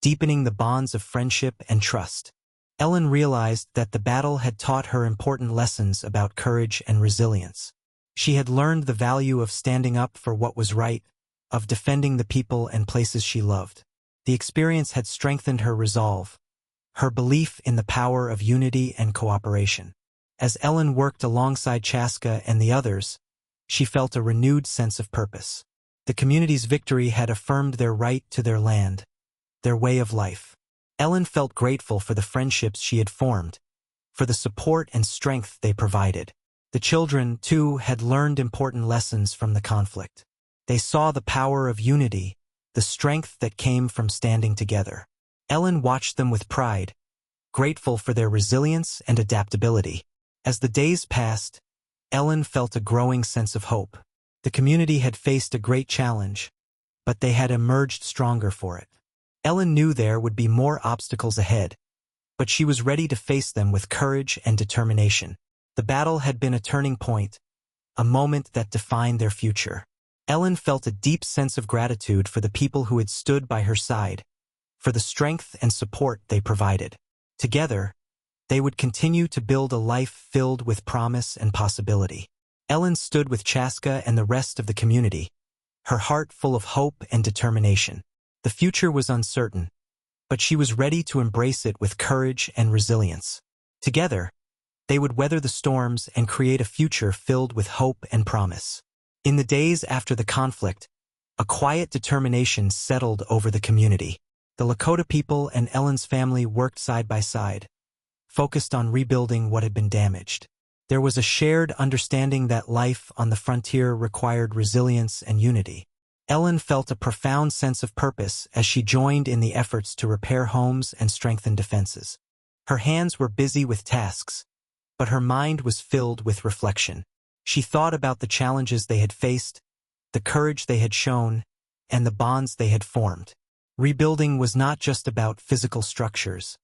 deepening the bonds of friendship and trust. Ellen realized that the battle had taught her important lessons about courage and resilience. She had learned the value of standing up for what was right, of defending the people and places she loved. The experience had strengthened her resolve, her belief in the power of unity and cooperation. As Ellen worked alongside Chaska and the others, she felt a renewed sense of purpose. The community's victory had affirmed their right to their land, their way of life. Ellen felt grateful for the friendships she had formed, for the support and strength they provided. The children, too, had learned important lessons from the conflict. They saw the power of unity, the strength that came from standing together. Ellen watched them with pride, grateful for their resilience and adaptability. As the days passed, Ellen felt a growing sense of hope. The community had faced a great challenge, but they had emerged stronger for it. Ellen knew there would be more obstacles ahead, but she was ready to face them with courage and determination. The battle had been a turning point, a moment that defined their future. Ellen felt a deep sense of gratitude for the people who had stood by her side, for the strength and support they provided. Together, they would continue to build a life filled with promise and possibility. Ellen stood with Chaska and the rest of the community, her heart full of hope and determination. The future was uncertain, but she was ready to embrace it with courage and resilience. Together, they would weather the storms and create a future filled with hope and promise. In the days after the conflict, a quiet determination settled over the community. The Lakota people and Ellen's family worked side by side, focused on rebuilding what had been damaged. There was a shared understanding that life on the frontier required resilience and unity. Ellen felt a profound sense of purpose as she joined in the efforts to repair homes and strengthen defenses. Her hands were busy with tasks, but her mind was filled with reflection. She thought about the challenges they had faced, the courage they had shown, and the bonds they had formed. Rebuilding was not just about physical structures.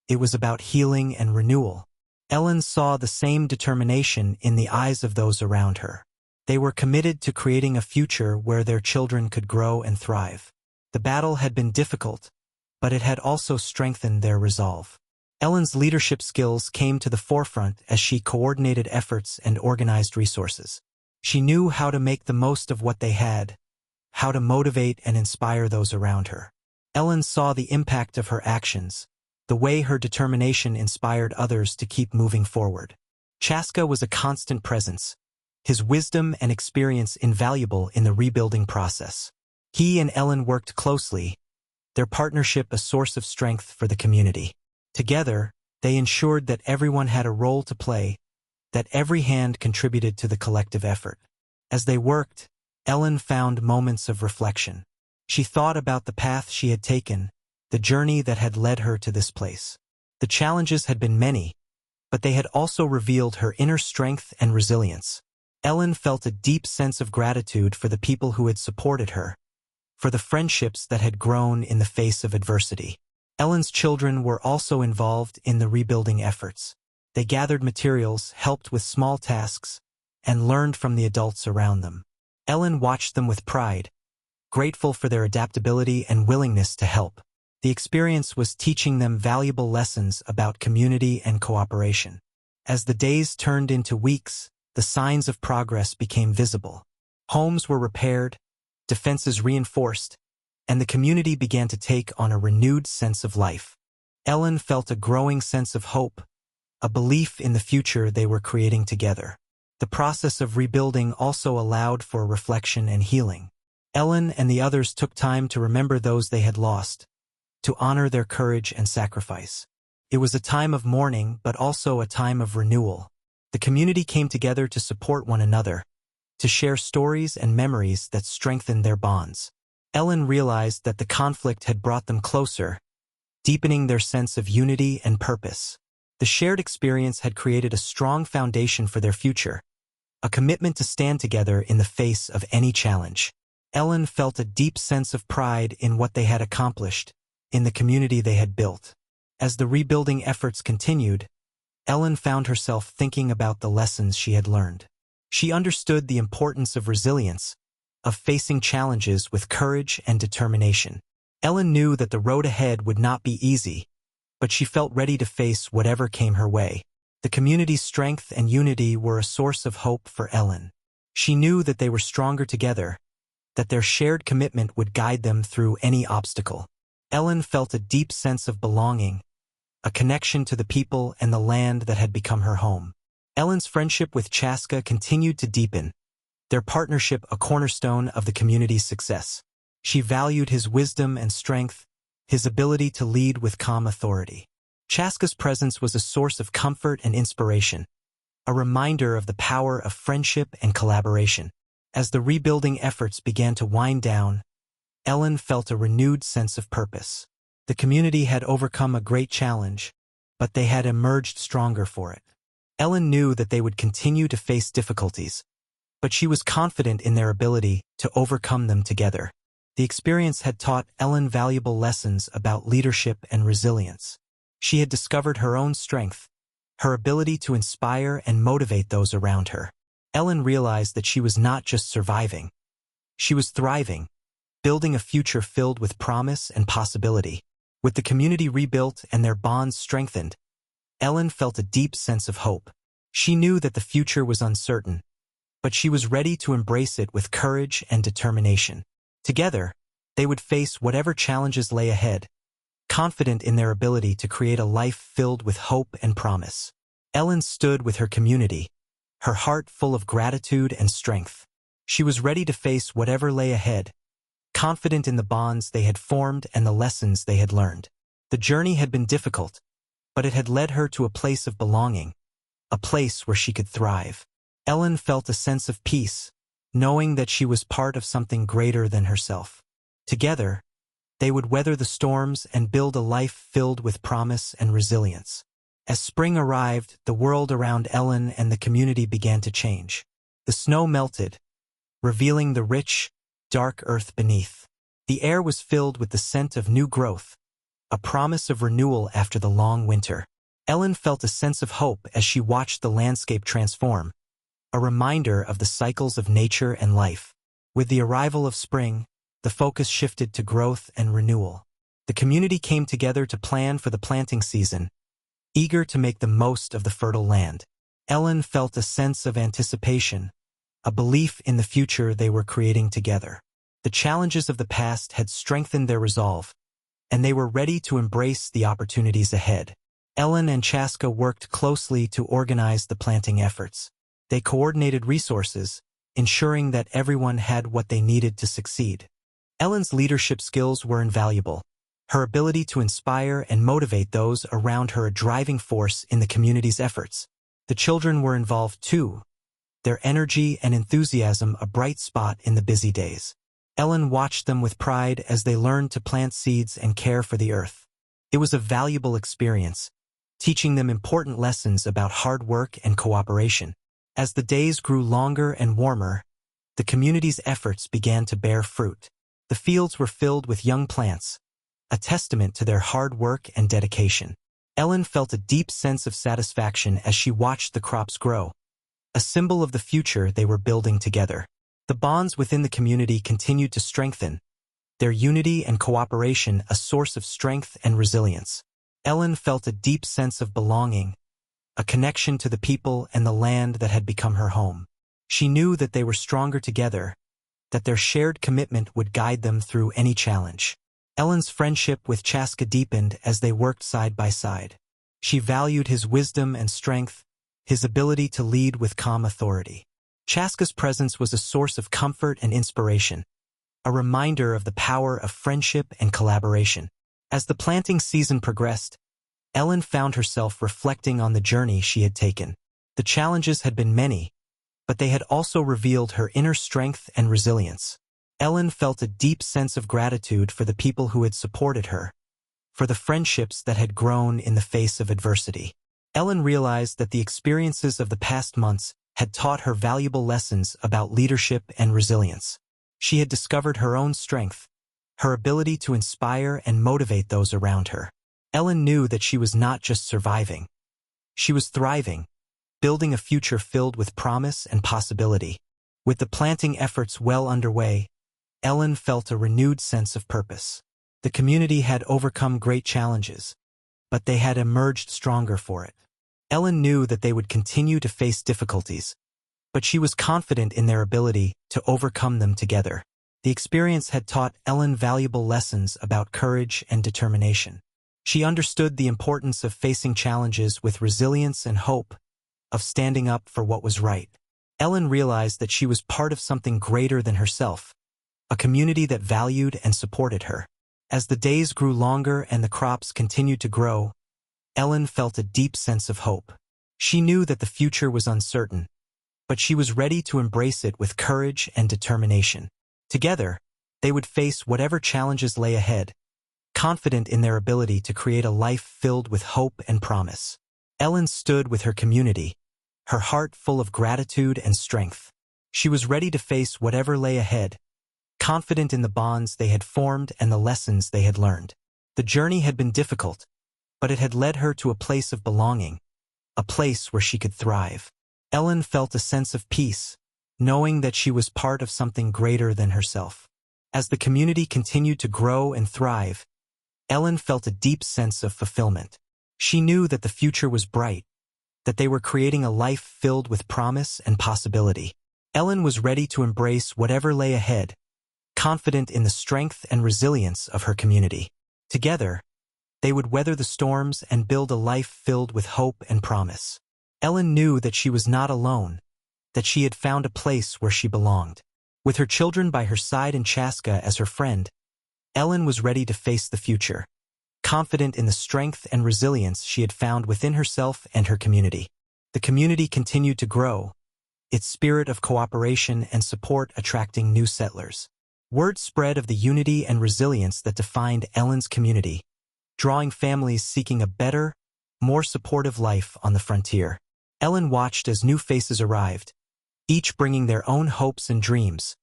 It was about healing and renewal. Ellen saw the same determination in the eyes of those around her. They were committed to creating a future where their children could grow and thrive. The battle had been difficult, but it had also strengthened their resolve. Ellen's leadership skills came to the forefront as she coordinated efforts and organized resources. She knew how to make the most of what they had, how to motivate and inspire those around her. Ellen saw the impact of her actions, the way her determination inspired others to keep moving forward. Chaska was a constant presence, his wisdom and experience invaluable in the rebuilding process. He and Ellen worked closely, their partnership a source of strength for the community. Together, they ensured that everyone had a role to play, that every hand contributed to the collective effort. As they worked, Ellen found moments of reflection. She thought about the path she had taken, the journey that had led her to this place. The challenges had been many, but they had also revealed her inner strength and resilience. Ellen felt a deep sense of gratitude for the people who had supported her, for the friendships that had grown in the face of adversity. Ellen's children were also involved in the rebuilding efforts. They gathered materials, helped with small tasks, and learned from the adults around them. Ellen watched them with pride, grateful for their adaptability and willingness to help. The experience was teaching them valuable lessons about community and cooperation. As the days turned into weeks, the signs of progress became visible. Homes were repaired, defenses reinforced, and the community began to take on a renewed sense of life. Ellen felt a growing sense of hope, a belief in the future they were creating together. The process of rebuilding also allowed for reflection and healing. Ellen and the others took time to remember those they had lost, to honor their courage and sacrifice. It was a time of mourning, but also a time of renewal. The community came together to support one another, to share stories and memories that strengthened their bonds. Ellen realized that the conflict had brought them closer, deepening their sense of unity and purpose. The shared experience had created a strong foundation for their future, a commitment to stand together in the face of any challenge. Ellen felt a deep sense of pride in what they had accomplished, in the community they had built. As the rebuilding efforts continued, Ellen found herself thinking about the lessons she had learned. She understood the importance of resilience, of facing challenges with courage and determination. Ellen knew that the road ahead would not be easy, but she felt ready to face whatever came her way. The community's strength and unity were a source of hope for Ellen. She knew that they were stronger together, that their shared commitment would guide them through any obstacle. Ellen felt a deep sense of belonging, a connection to the people and the land that had become her home. Ellen's friendship with Chaska continued to deepen, their partnership a cornerstone of the community's success. She valued his wisdom and strength, his ability to lead with calm authority. Chaska's presence was a source of comfort and inspiration, a reminder of the power of friendship and collaboration. As the rebuilding efforts began to wind down, Ellen felt a renewed sense of purpose. The community had overcome a great challenge, but they had emerged stronger for it. Ellen knew that they would continue to face difficulties, but she was confident in their ability to overcome them together. The experience had taught Ellen valuable lessons about leadership and resilience. She had discovered her own strength, her ability to inspire and motivate those around her. Ellen realized that she was not just surviving. She was thriving, building a future filled with promise and possibility. With the community rebuilt and their bonds strengthened, Ellen felt a deep sense of hope. She knew that the future was uncertain, but she was ready to embrace it with courage and determination. Together, they would face whatever challenges lay ahead, confident in their ability to create a life filled with hope and promise. Ellen stood with her community, her heart full of gratitude and strength. She was ready to face whatever lay ahead, confident in the bonds they had formed and the lessons they had learned. The journey had been difficult, but it had led her to a place of belonging, a place where she could thrive. Ellen felt a sense of peace, knowing that she was part of something greater than herself. Together, they would weather the storms and build a life filled with promise and resilience. As spring arrived, the world around Ellen and the community began to change. The snow melted, revealing the rich, dark earth beneath. The air was filled with the scent of new growth, a promise of renewal after the long winter. Ellen felt a sense of hope as she watched the landscape transform, a reminder of the cycles of nature and life. With the arrival of spring, the focus shifted to growth and renewal. The community came together to plan for the planting season, eager to make the most of the fertile land. Ellen felt a sense of anticipation, a belief in the future they were creating together. The challenges of the past had strengthened their resolve, and they were ready to embrace the opportunities ahead. Ellen and Chaska worked closely to organize the planting efforts. They coordinated resources, ensuring that everyone had what they needed to succeed. Ellen's leadership skills were invaluable, her ability to inspire and motivate those around her a driving force in the community's efforts. The children were involved too, their energy and enthusiasm a bright spot in the busy days. Ellen watched them with pride as they learned to plant seeds and care for the earth. It was a valuable experience, teaching them important lessons about hard work and cooperation. As the days grew longer and warmer, the community's efforts began to bear fruit. The fields were filled with young plants, a testament to their hard work and dedication. Ellen felt a deep sense of satisfaction as she watched the crops grow, a symbol of the future they were building together. The bonds within the community continued to strengthen, their unity and cooperation a source of strength and resilience. Ellen felt a deep sense of belonging, a connection to the people and the land that had become her home. She knew that they were stronger together, that their shared commitment would guide them through any challenge. Ellen's friendship with Chaska deepened as they worked side by side. She valued his wisdom and strength, his ability to lead with calm authority. Chaska's presence was a source of comfort and inspiration, a reminder of the power of friendship and collaboration. As the planting season progressed, Ellen found herself reflecting on the journey she had taken. The challenges had been many, but they had also revealed her inner strength and resilience. Ellen felt a deep sense of gratitude for the people who had supported her, for the friendships that had grown in the face of adversity. Ellen realized that the experiences of the past months had taught her valuable lessons about leadership and resilience. She had discovered her own strength, her ability to inspire and motivate those around her. Ellen knew that she was not just surviving. She was thriving, building a future filled with promise and possibility. With the planting efforts well underway, Ellen felt a renewed sense of purpose. The community had overcome great challenges, but they had emerged stronger for it. Ellen knew that they would continue to face difficulties, but she was confident in their ability to overcome them together. The experience had taught Ellen valuable lessons about courage and determination. She understood the importance of facing challenges with resilience and hope, of standing up for what was right. Ellen realized that she was part of something greater than herself, a community that valued and supported her. As the days grew longer and the crops continued to grow, Ellen felt a deep sense of hope. She knew that the future was uncertain, but she was ready to embrace it with courage and determination. Together, they would face whatever challenges lay ahead, confident in their ability to create a life filled with hope and promise. Ellen stood with her community, her heart full of gratitude and strength. She was ready to face whatever lay ahead, confident in the bonds they had formed and the lessons they had learned. The journey had been difficult, but it had led her to a place of belonging, a place where she could thrive. Ellen felt a sense of peace, knowing that she was part of something greater than herself. As the community continued to grow and thrive, Ellen felt a deep sense of fulfillment. She knew that the future was bright, that they were creating a life filled with promise and possibility. Ellen was ready to embrace whatever lay ahead, confident in the strength and resilience of her community. Together, they would weather the storms and build a life filled with hope and promise. Ellen knew that she was not alone, that she had found a place where she belonged. With her children by her side and Chaska as her friend, Ellen was ready to face the future, confident in the strength and resilience she had found within herself and her community. The community continued to grow, its spirit of cooperation and support attracting new settlers. Word spread of the unity and resilience that defined Ellen's community, drawing families seeking a better, more supportive life on the frontier. Ellen watched as new faces arrived, each bringing their own hopes and dreams,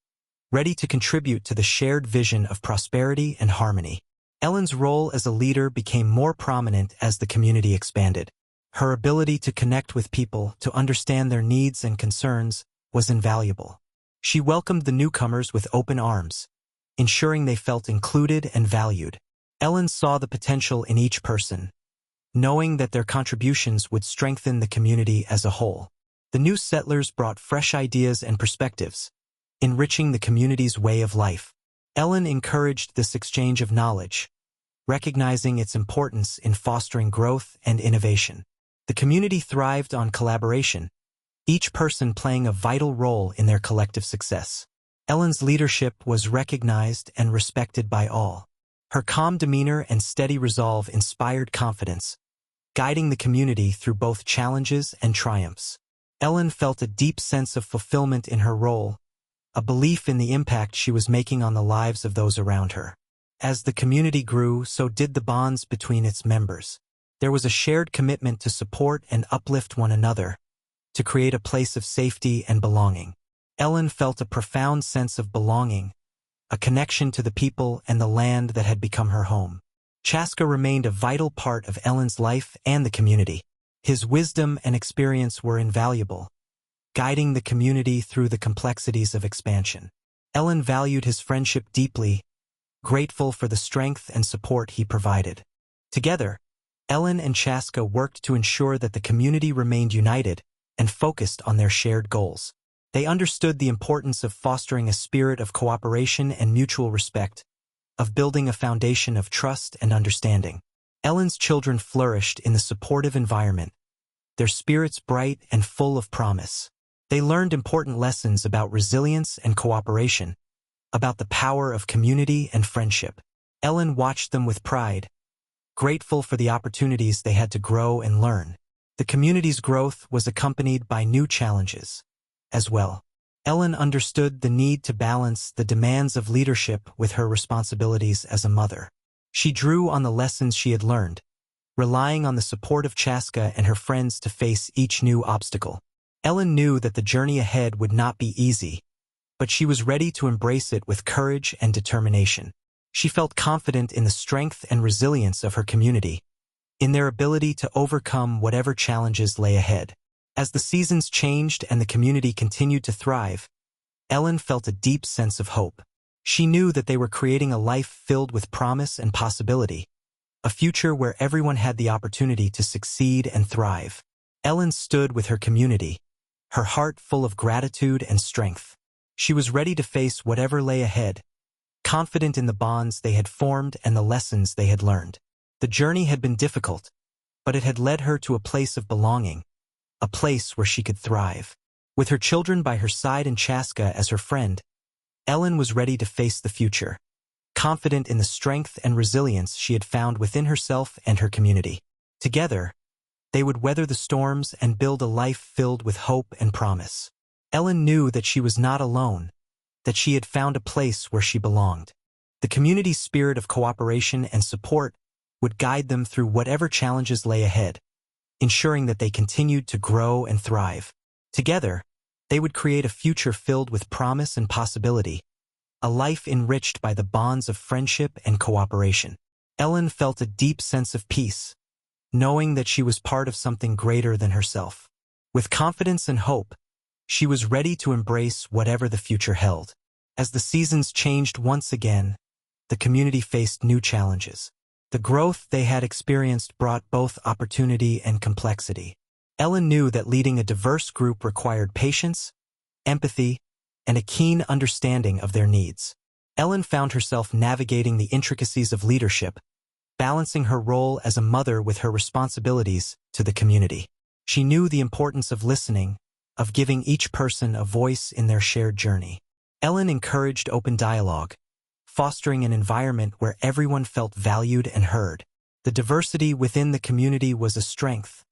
ready to contribute to the shared vision of prosperity and harmony. Ellen's role as a leader became more prominent as the community expanded. Her ability to connect with people, to understand their needs and concerns, was invaluable. She welcomed the newcomers with open arms, ensuring they felt included and valued. Ellen saw the potential in each person, knowing that their contributions would strengthen the community as a whole. The new settlers brought fresh ideas and perspectives, enriching the community's way of life. Ellen encouraged this exchange of knowledge, recognizing its importance in fostering growth and innovation. The community thrived on collaboration, each person playing a vital role in their collective success. Ellen's leadership was recognized and respected by all. Her calm demeanor and steady resolve inspired confidence, guiding the community through both challenges and triumphs. Ellen felt a deep sense of fulfillment in her role, a belief in the impact she was making on the lives of those around her. As the community grew, so did the bonds between its members. There was a shared commitment to support and uplift one another, to create a place of safety and belonging. Ellen felt a profound sense of belonging, a connection to the people and the land that had become her home. Chaska remained a vital part of Ellen's life and the community. His wisdom and experience were invaluable, guiding the community through the complexities of expansion. Ellen valued his friendship deeply, grateful for the strength and support he provided. Together, Ellen and Chaska worked to ensure that the community remained united and focused on their shared goals. They understood the importance of fostering a spirit of cooperation and mutual respect, of building a foundation of trust and understanding. Ellen's children flourished in the supportive environment, their spirits bright and full of promise. They learned important lessons about resilience and cooperation, about the power of community and friendship. Ellen watched them with pride, grateful for the opportunities they had to grow and learn. The community's growth was accompanied by new challenges as well. Ellen understood the need to balance the demands of leadership with her responsibilities as a mother. She drew on the lessons she had learned, relying on the support of Chaska and her friends to face each new obstacle. Ellen knew that the journey ahead would not be easy, but she was ready to embrace it with courage and determination. She felt confident in the strength and resilience of her community, in their ability to overcome whatever challenges lay ahead. As the seasons changed and the community continued to thrive, Ellen felt a deep sense of hope. She knew that they were creating a life filled with promise and possibility, a future where everyone had the opportunity to succeed and thrive. Ellen stood with her community, her heart full of gratitude and strength. She was ready to face whatever lay ahead, confident in the bonds they had formed and the lessons they had learned. The journey had been difficult, but it had led her to a place of belonging, a place where she could thrive. With her children by her side and Chaska as her friend, Ellen was ready to face the future, confident in the strength and resilience she had found within herself and her community. Together, they would weather the storms and build a life filled with hope and promise. Ellen knew that she was not alone, that she had found a place where she belonged. The community's spirit of cooperation and support would guide them through whatever challenges lay ahead, ensuring that they continued to grow and thrive. Together, they would create a future filled with promise and possibility, a life enriched by the bonds of friendship and cooperation. Ellen felt a deep sense of peace, knowing that she was part of something greater than herself. With confidence and hope, she was ready to embrace whatever the future held. As the seasons changed once again, the community faced new challenges. The growth they had experienced brought both opportunity and complexity. Ellen knew that leading a diverse group required patience, empathy, and a keen understanding of their needs. Ellen found herself navigating the intricacies of leadership, balancing her role as a mother with her responsibilities to the community. She knew the importance of listening, of giving each person a voice in their shared journey. Ellen encouraged open dialogue, fostering an environment where everyone felt valued and heard. The diversity within the community was a strength,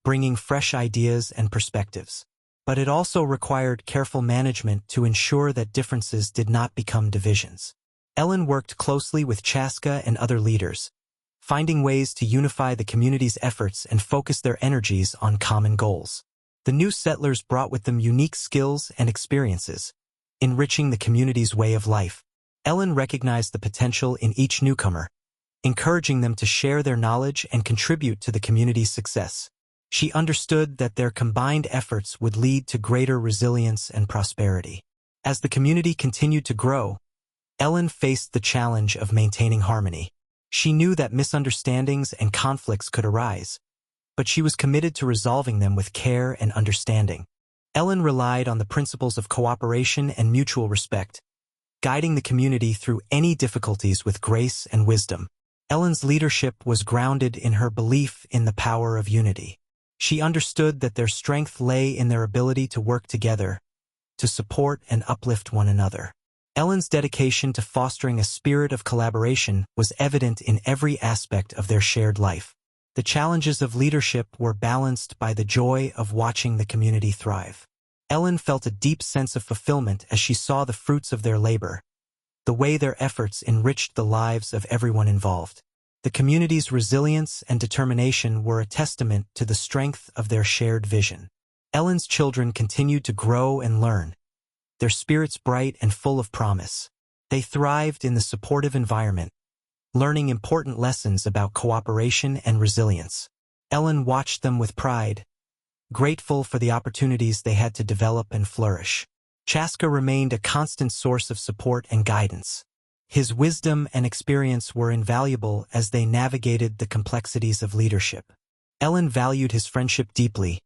bringing fresh ideas and perspectives. But it also required careful management to ensure that differences did not become divisions. Ellen worked closely with Chaska and other leaders, finding ways to unify the community's efforts and focus their energies on common goals. The new settlers brought with them unique skills and experiences, enriching the community's way of life. Ellen recognized the potential in each newcomer, encouraging them to share their knowledge and contribute to the community's success. She understood that their combined efforts would lead to greater resilience and prosperity. As the community continued to grow, Ellen faced the challenge of maintaining harmony. She knew that misunderstandings and conflicts could arise, but she was committed to resolving them with care and understanding. Ellen relied on the principles of cooperation and mutual respect, guiding the community through any difficulties with grace and wisdom. Ellen's leadership was grounded in her belief in the power of unity. She understood that their strength lay in their ability to work together, to support and uplift one another. Ellen's dedication to fostering a spirit of collaboration was evident in every aspect of their shared life. The challenges of leadership were balanced by the joy of watching the community thrive. Ellen felt a deep sense of fulfillment as she saw the fruits of their labor, the way their efforts enriched the lives of everyone involved. The community's resilience and determination were a testament to the strength of their shared vision. Ellen's children continued to grow and learn, their spirits bright and full of promise. They thrived in the supportive environment, learning important lessons about cooperation and resilience. Ellen watched them with pride, grateful for the opportunities they had to develop and flourish. Chaska remained a constant source of support and guidance. His wisdom and experience were invaluable as they navigated the complexities of leadership. Ellen valued his friendship deeply,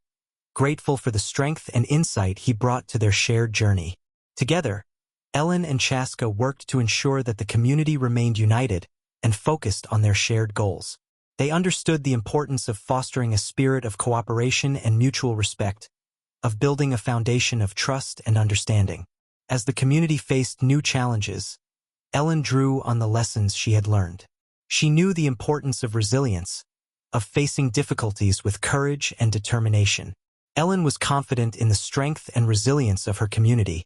grateful for the strength and insight he brought to their shared journey. Together, Ellen and Chaska worked to ensure that the community remained united and focused on their shared goals. They understood the importance of fostering a spirit of cooperation and mutual respect, of building a foundation of trust and understanding. As the community faced new challenges, Ellen drew on the lessons she had learned. She knew the importance of resilience, of facing difficulties with courage and determination. Ellen was confident in the strength and resilience of her community,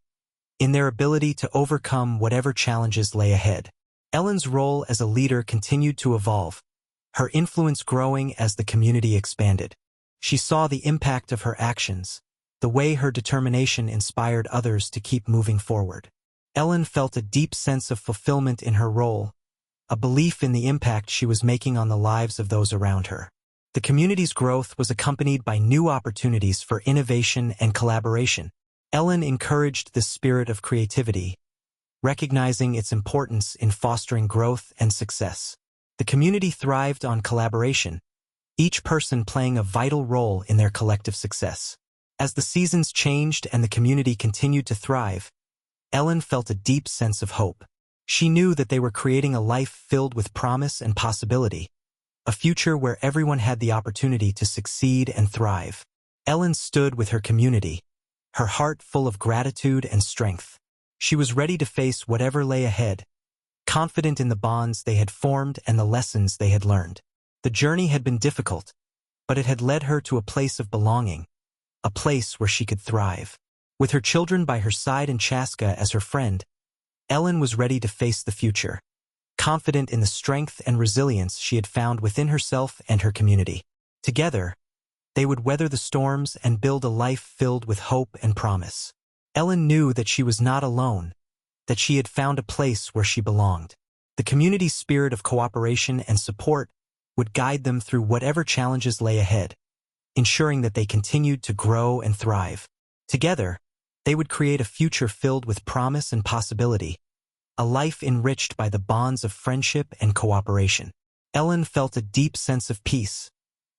in their ability to overcome whatever challenges lay ahead. Ellen's role as a leader continued to evolve, her influence growing as the community expanded. She saw the impact of her actions, the way her determination inspired others to keep moving forward. Ellen felt a deep sense of fulfillment in her role, a belief in the impact she was making on the lives of those around her. The community's growth was accompanied by new opportunities for innovation and collaboration. Ellen encouraged this spirit of creativity, recognizing its importance in fostering growth and success. The community thrived on collaboration, each person playing a vital role in their collective success. As the seasons changed and the community continued to thrive, Ellen felt a deep sense of hope. She knew that they were creating a life filled with promise and possibility, a future where everyone had the opportunity to succeed and thrive. Ellen stood with her community, her heart full of gratitude and strength. She was ready to face whatever lay ahead, confident in the bonds they had formed and the lessons they had learned. The journey had been difficult, but it had led her to a place of belonging, a place where she could thrive. With her children by her side and Chaska as her friend, Ellen was ready to face the future, confident in the strength and resilience she had found within herself and her community. Together, they would weather the storms and build a life filled with hope and promise. Ellen knew that she was not alone, that she had found a place where she belonged. The community's spirit of cooperation and support would guide them through whatever challenges lay ahead, ensuring that they continued to grow and thrive. Together, they would create a future filled with promise and possibility, a life enriched by the bonds of friendship and cooperation. Ellen felt a deep sense of peace,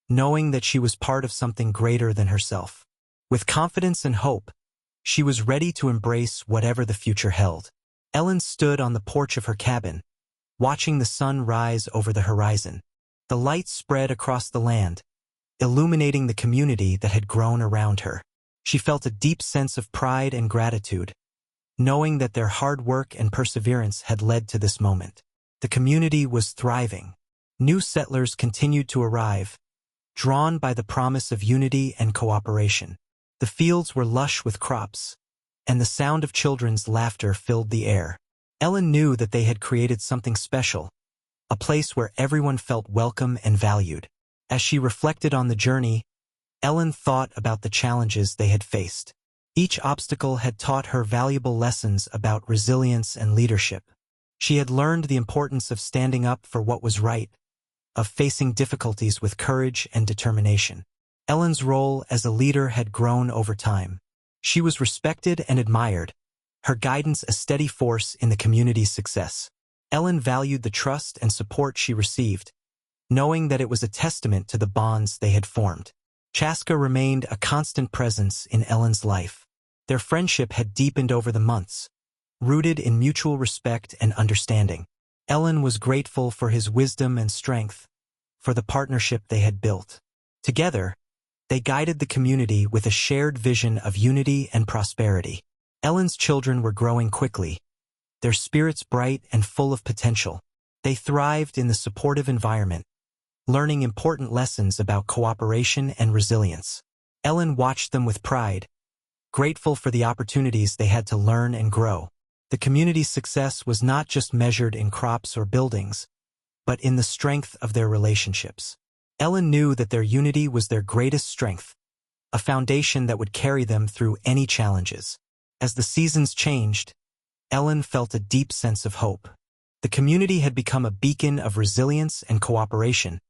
knowing that she was part of something greater than herself. With confidence and hope, she was ready to embrace whatever the future held. Ellen stood on the porch of her cabin, watching the sun rise over the horizon. The light spread across the land, illuminating the community that had grown around her. She felt a deep sense of pride and gratitude, knowing that their hard work and perseverance had led to this moment. The community was thriving. New settlers continued to arrive, drawn by the promise of unity and cooperation. The fields were lush with crops, and the sound of children's laughter filled the air. Ellen knew that they had created something special, a place where everyone felt welcome and valued. As she reflected on the journey, Ellen thought about the challenges they had faced. Each obstacle had taught her valuable lessons about resilience and leadership. She had learned the importance of standing up for what was right, of facing difficulties with courage and determination. Ellen's role as a leader had grown over time. She was respected and admired, her guidance a steady force in the community's success. Ellen valued the trust and support she received, knowing that it was a testament to the bonds they had formed. Chaska remained a constant presence in Ellen's life. Their friendship had deepened over the months, rooted in mutual respect and understanding. Ellen was grateful for his wisdom and strength, for the partnership they had built. Together, they guided the community with a shared vision of unity and prosperity. Ellen's children were growing quickly, their spirits bright and full of potential. They thrived in the supportive environment, learning important lessons about cooperation and resilience. Ellen watched them with pride, grateful for the opportunities they had to learn and grow. The community's success was not just measured in crops or buildings, but in the strength of their relationships. Ellen knew that their unity was their greatest strength, a foundation that would carry them through any challenges. As the seasons changed, Ellen felt a deep sense of hope. The community had become a beacon of resilience and cooperation,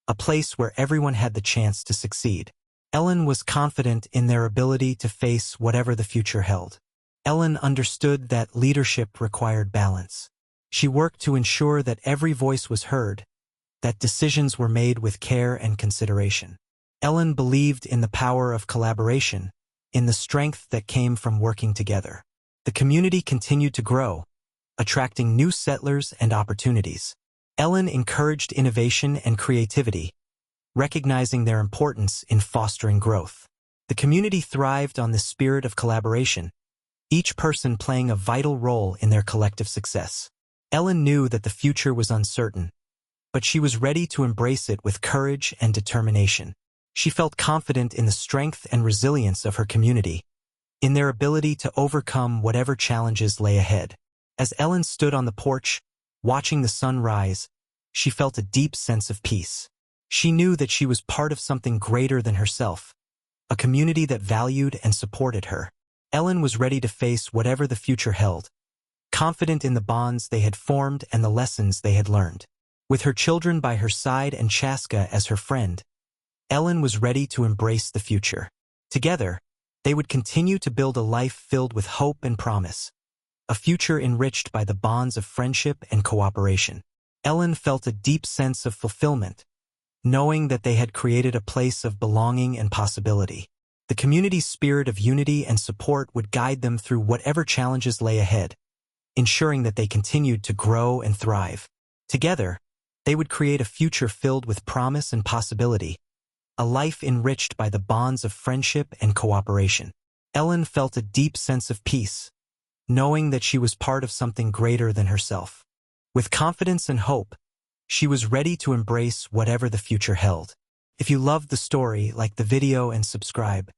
a place where everyone had the chance to succeed. Ellen was confident in their ability to face whatever the future held. Ellen understood that leadership required balance. She worked to ensure that every voice was heard, that decisions were made with care and consideration. Ellen believed in the power of collaboration, in the strength that came from working together. The community continued to grow, attracting new settlers and opportunities. Ellen encouraged innovation and creativity, recognizing their importance in fostering growth. The community thrived on the spirit of collaboration, each person playing a vital role in their collective success. Ellen knew that the future was uncertain, but she was ready to embrace it with courage and determination. She felt confident in the strength and resilience of her community, in their ability to overcome whatever challenges lay ahead. As Ellen stood on the porch, watching the sun rise, she felt a deep sense of peace. She knew that she was part of something greater than herself, a community that valued and supported her. Ellen was ready to face whatever the future held, confident in the bonds they had formed and the lessons they had learned. With her children by her side and Chaska as her friend, Ellen was ready to embrace the future. Together, they would continue to build a life filled with hope and promise, a future enriched by the bonds of friendship and cooperation. Ellen felt a deep sense of fulfillment, knowing that they had created a place of belonging and possibility. The community's spirit of unity and support would guide them through whatever challenges lay ahead, ensuring that they continued to grow and thrive. Together, they would create a future filled with promise and possibility, a life enriched by the bonds of friendship and cooperation. Ellen felt a deep sense of peace, knowing that she was part of something greater than herself. With confidence and hope, she was ready to embrace whatever the future held. If you loved the story, like the video and subscribe.